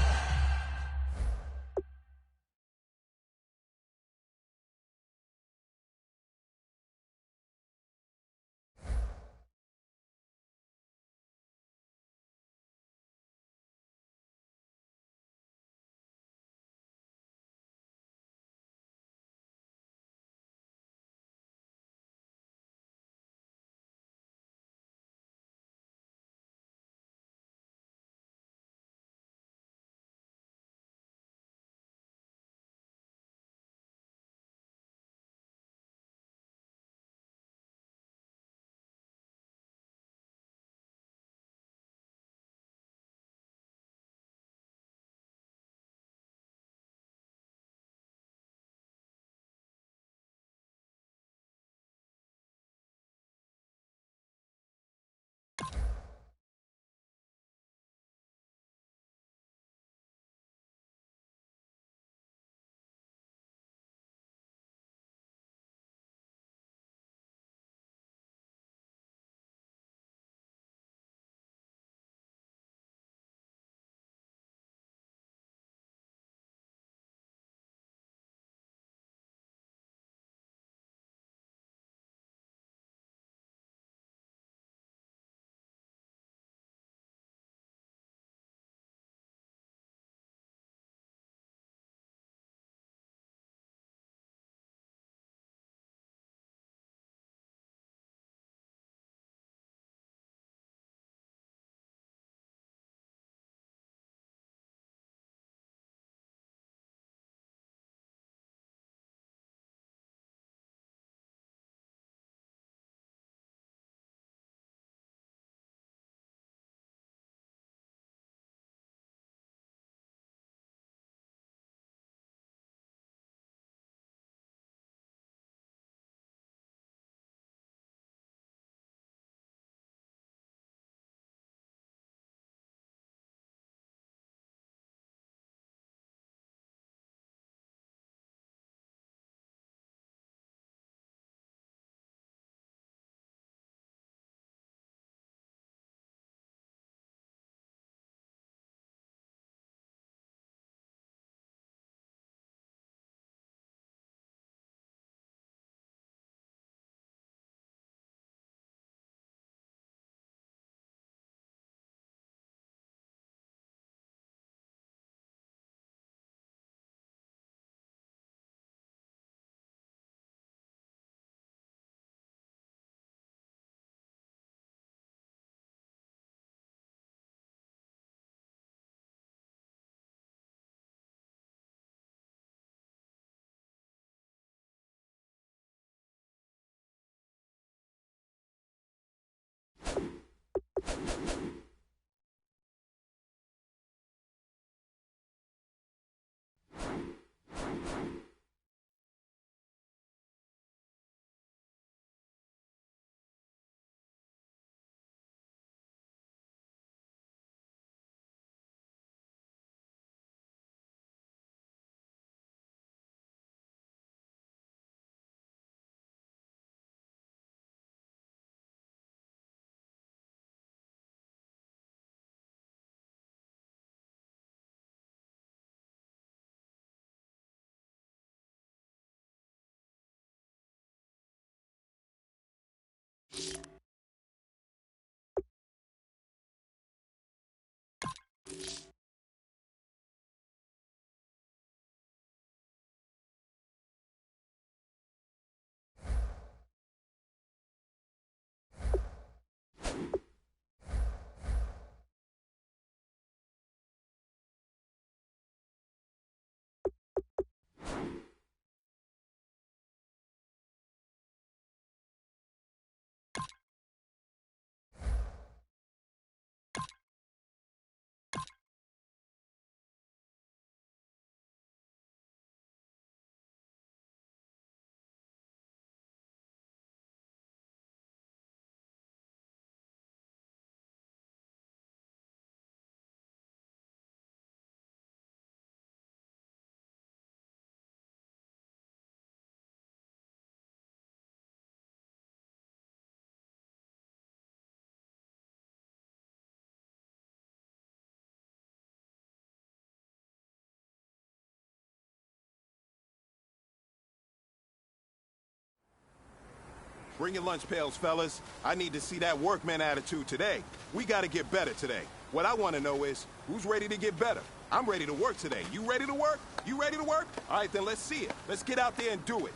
Bring your lunch pails, fellas. I need to see that workman attitude today. We got to get better today. What I want to know is, who's ready to get better? I'm ready to work today. You ready to work? You ready to work? All right, then let's see it. Let's get out there and do it.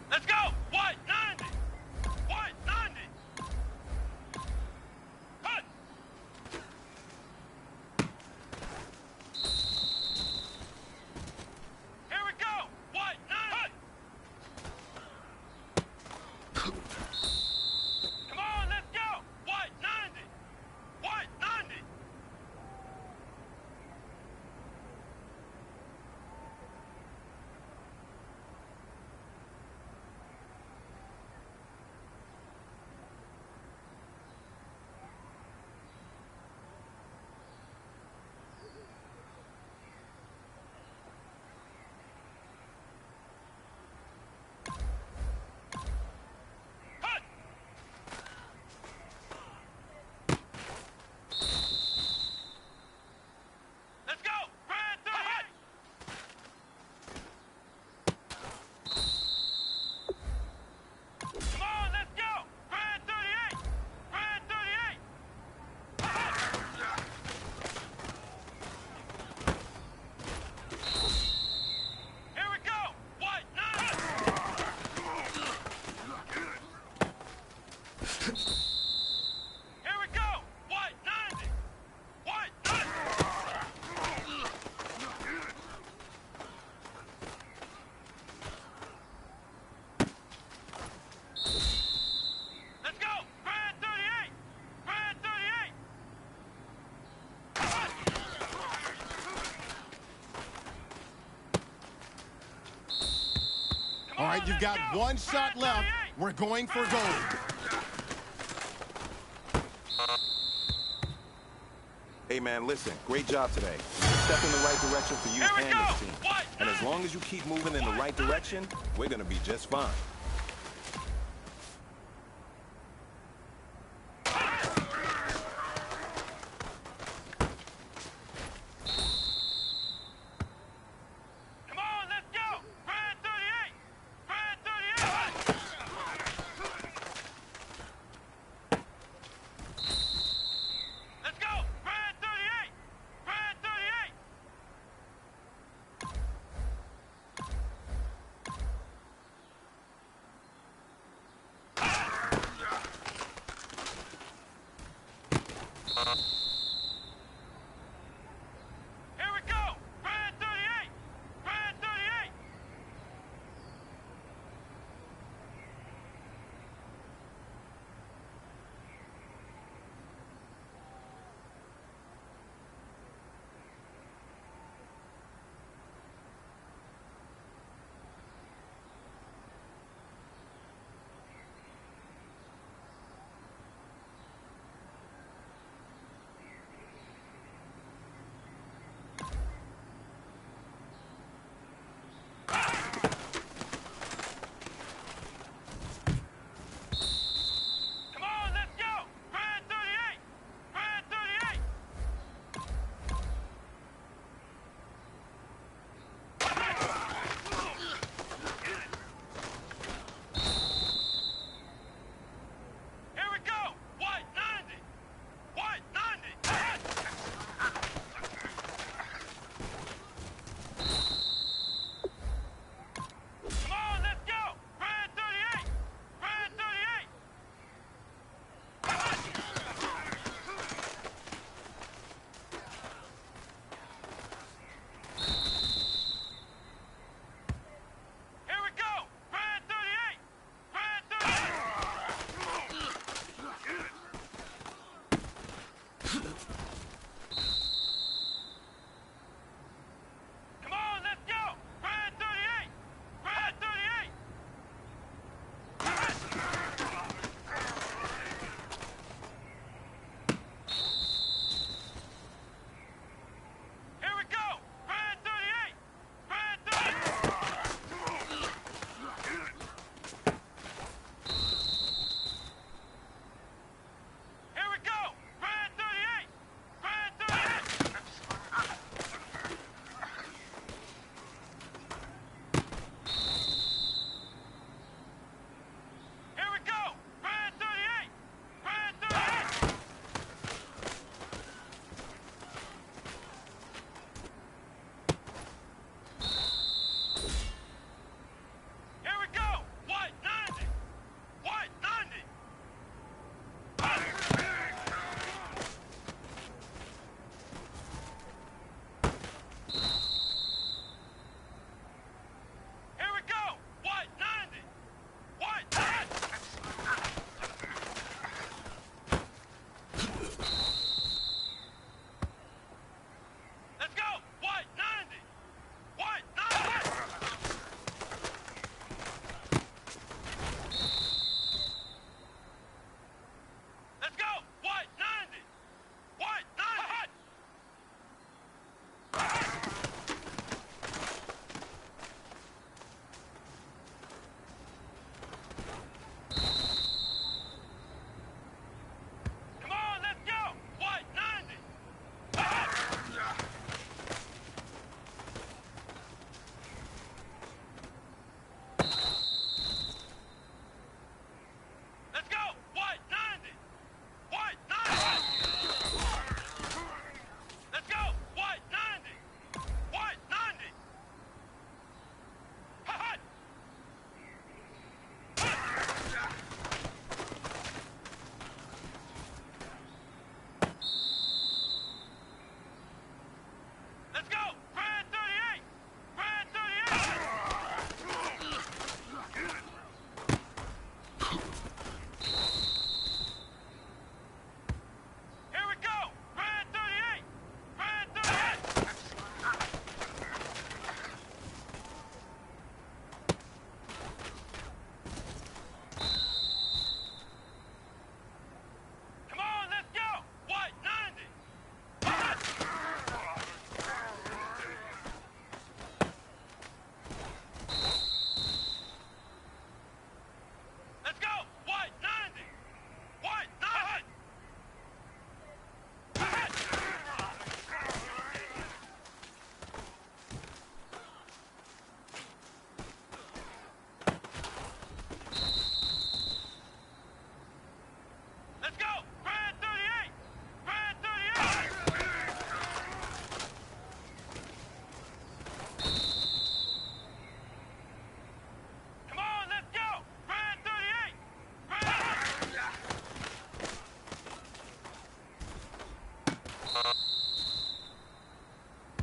Let's go! White 90! White 90! Cut! Here we go! White 90! Come on, let's go! White 90! White 90! Cut! Let's go! Red 38! Come on, let's go! Red 38! Red 38! Here we go! White 90! Here we go! White 90! White 90! Let's go! Red 38! Red 38!
All right, you've got one shot left. We're going for gold.
Hey, man, listen. Great job today. Step in the right direction for you
Here we
and
go.
this team.
White
And as long as you keep moving in the right direction, we're going to be just fine.
Come on, let's go! Red 38! Red 38! Let's go! Red 38! Red 38!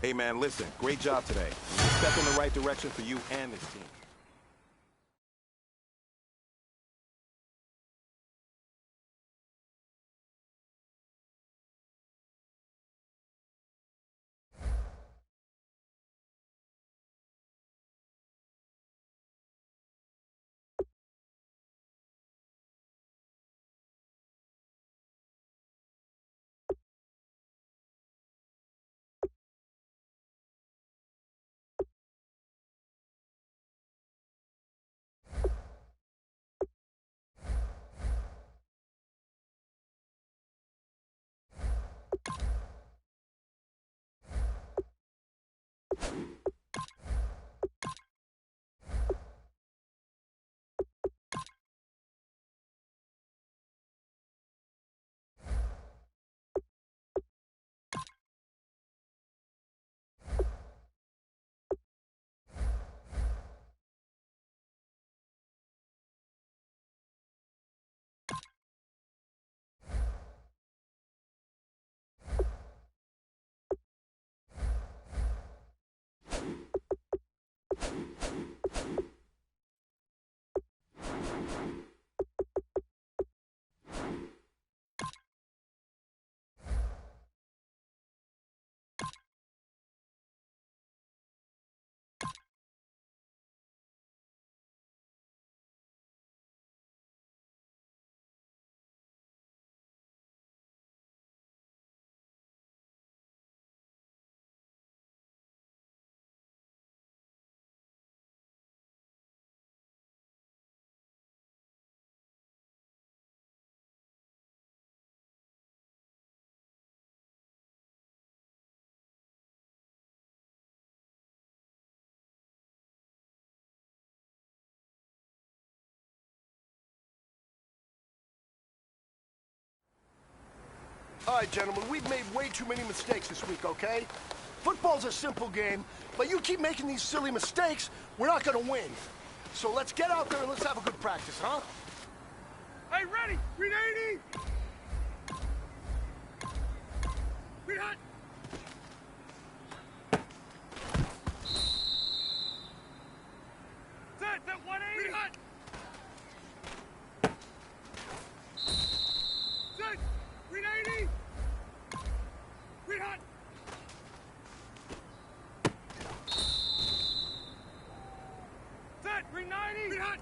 Hey, man, listen, great job today. You're a step in the right direction for you and this team.
All right, gentlemen, we've made way too many mistakes this week, okay? Football's a simple game, but you keep making these silly mistakes, we're not gonna win. So let's get out there and let's have a good practice, huh?
Hey, ready! Read 80! Read hot! Set, that 180! Read hot! Set, read 80! Read hot! Set, read 90! Read hot!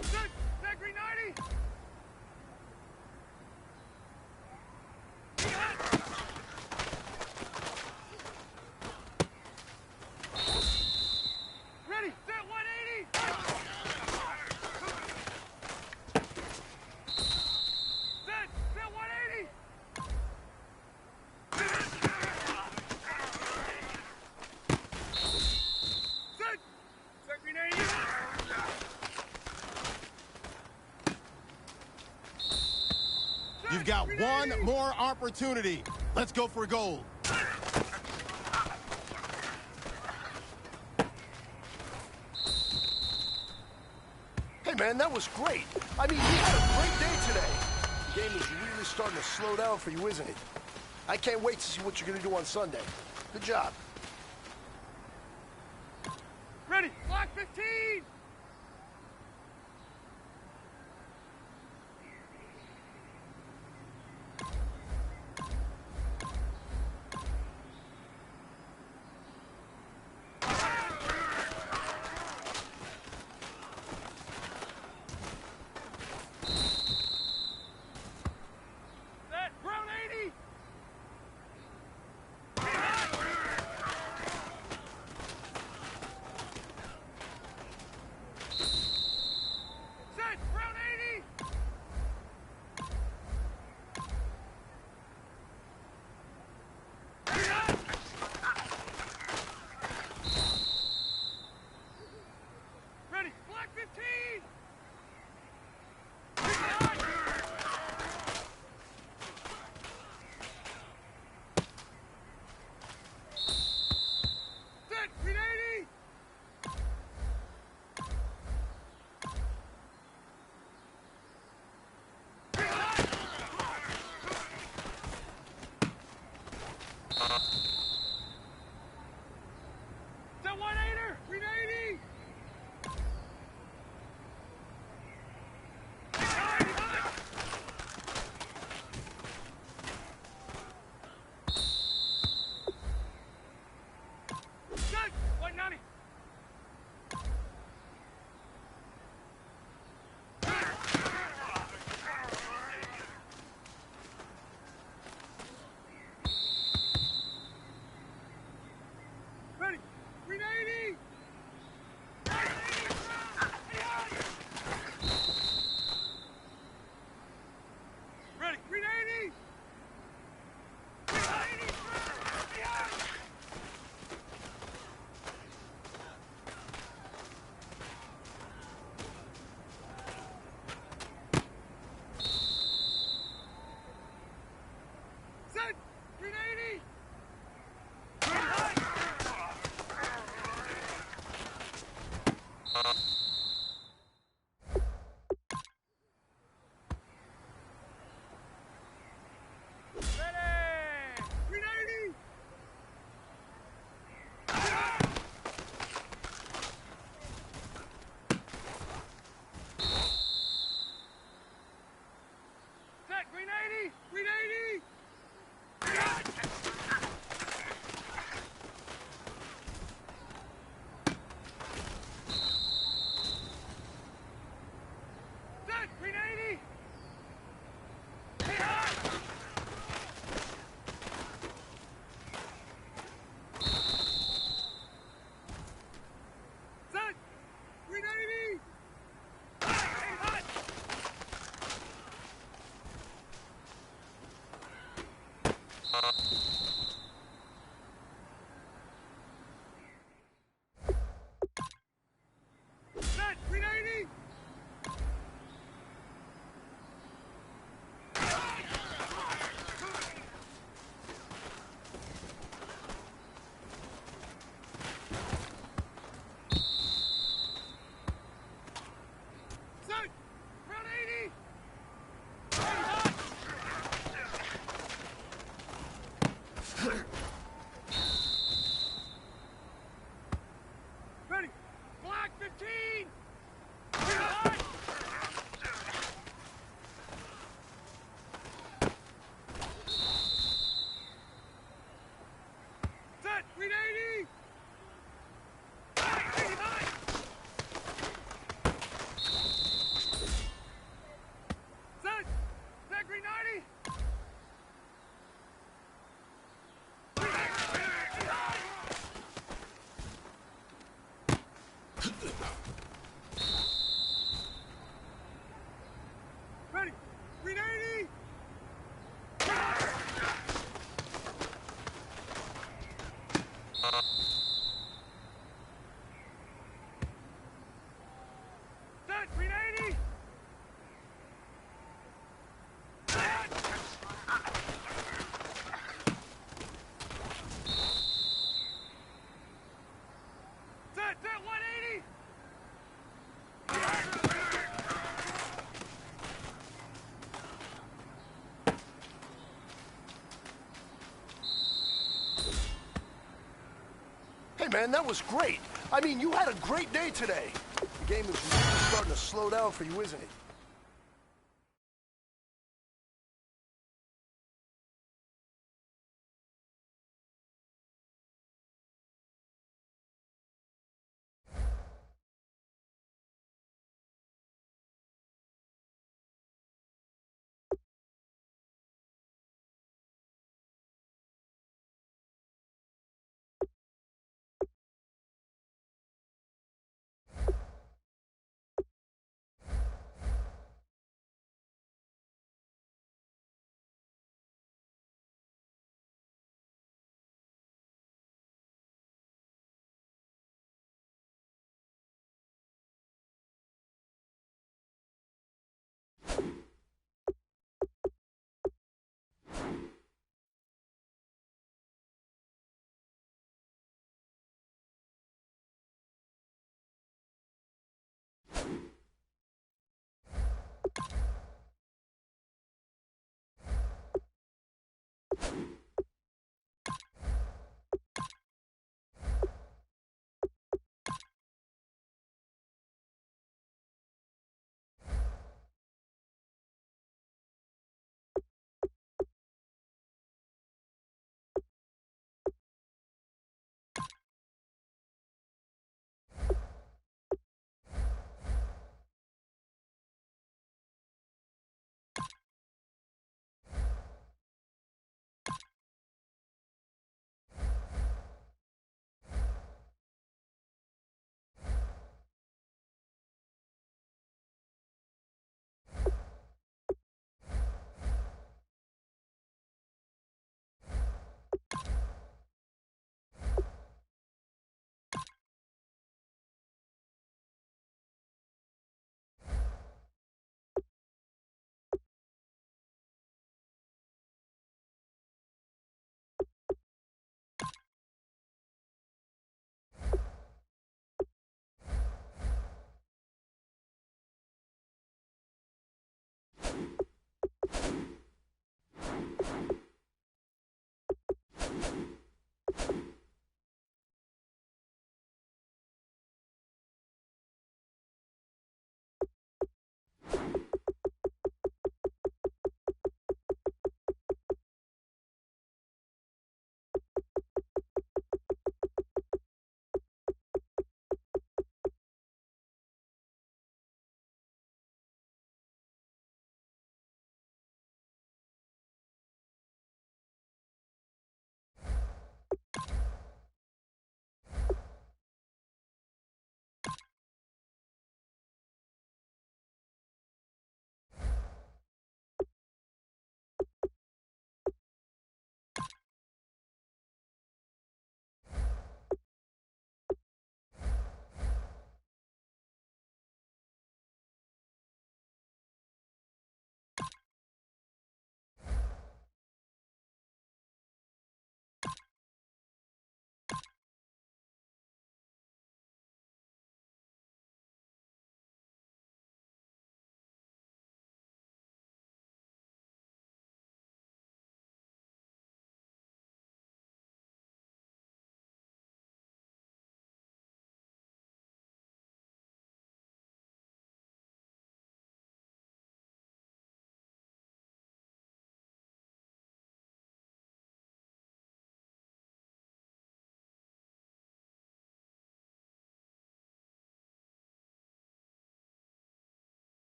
Set, set, read 90! Read hot! Ready, set, 180! Set, set, 180! Set, set, green 80!
You've got one more opportunity. Let's go for gold.
Hey, man, that was great. I mean, you had a great day today. The game is really starting to slow down for you, isn't it? I can't wait to see what you're gonna do on Sunday. Good job.
Ready, block 15! Set, ground 80! 15! Reload! Set! Green 80! Set! 89! Set! Set! Green 90! Ready! Green 80! Set! Green 80! Set! Set! 180!
Hey, man, that was great. I mean, you had a great day today. The game is really starting to slow down for you, isn't it?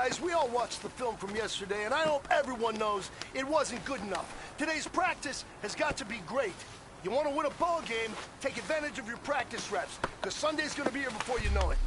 guys, we all watched the film from yesterday, and I hope everyone knows it wasn't good enough. Today's practice has got to be great. You want to win a ball game, take advantage of your practice reps, because Sunday's going to be here before you know it.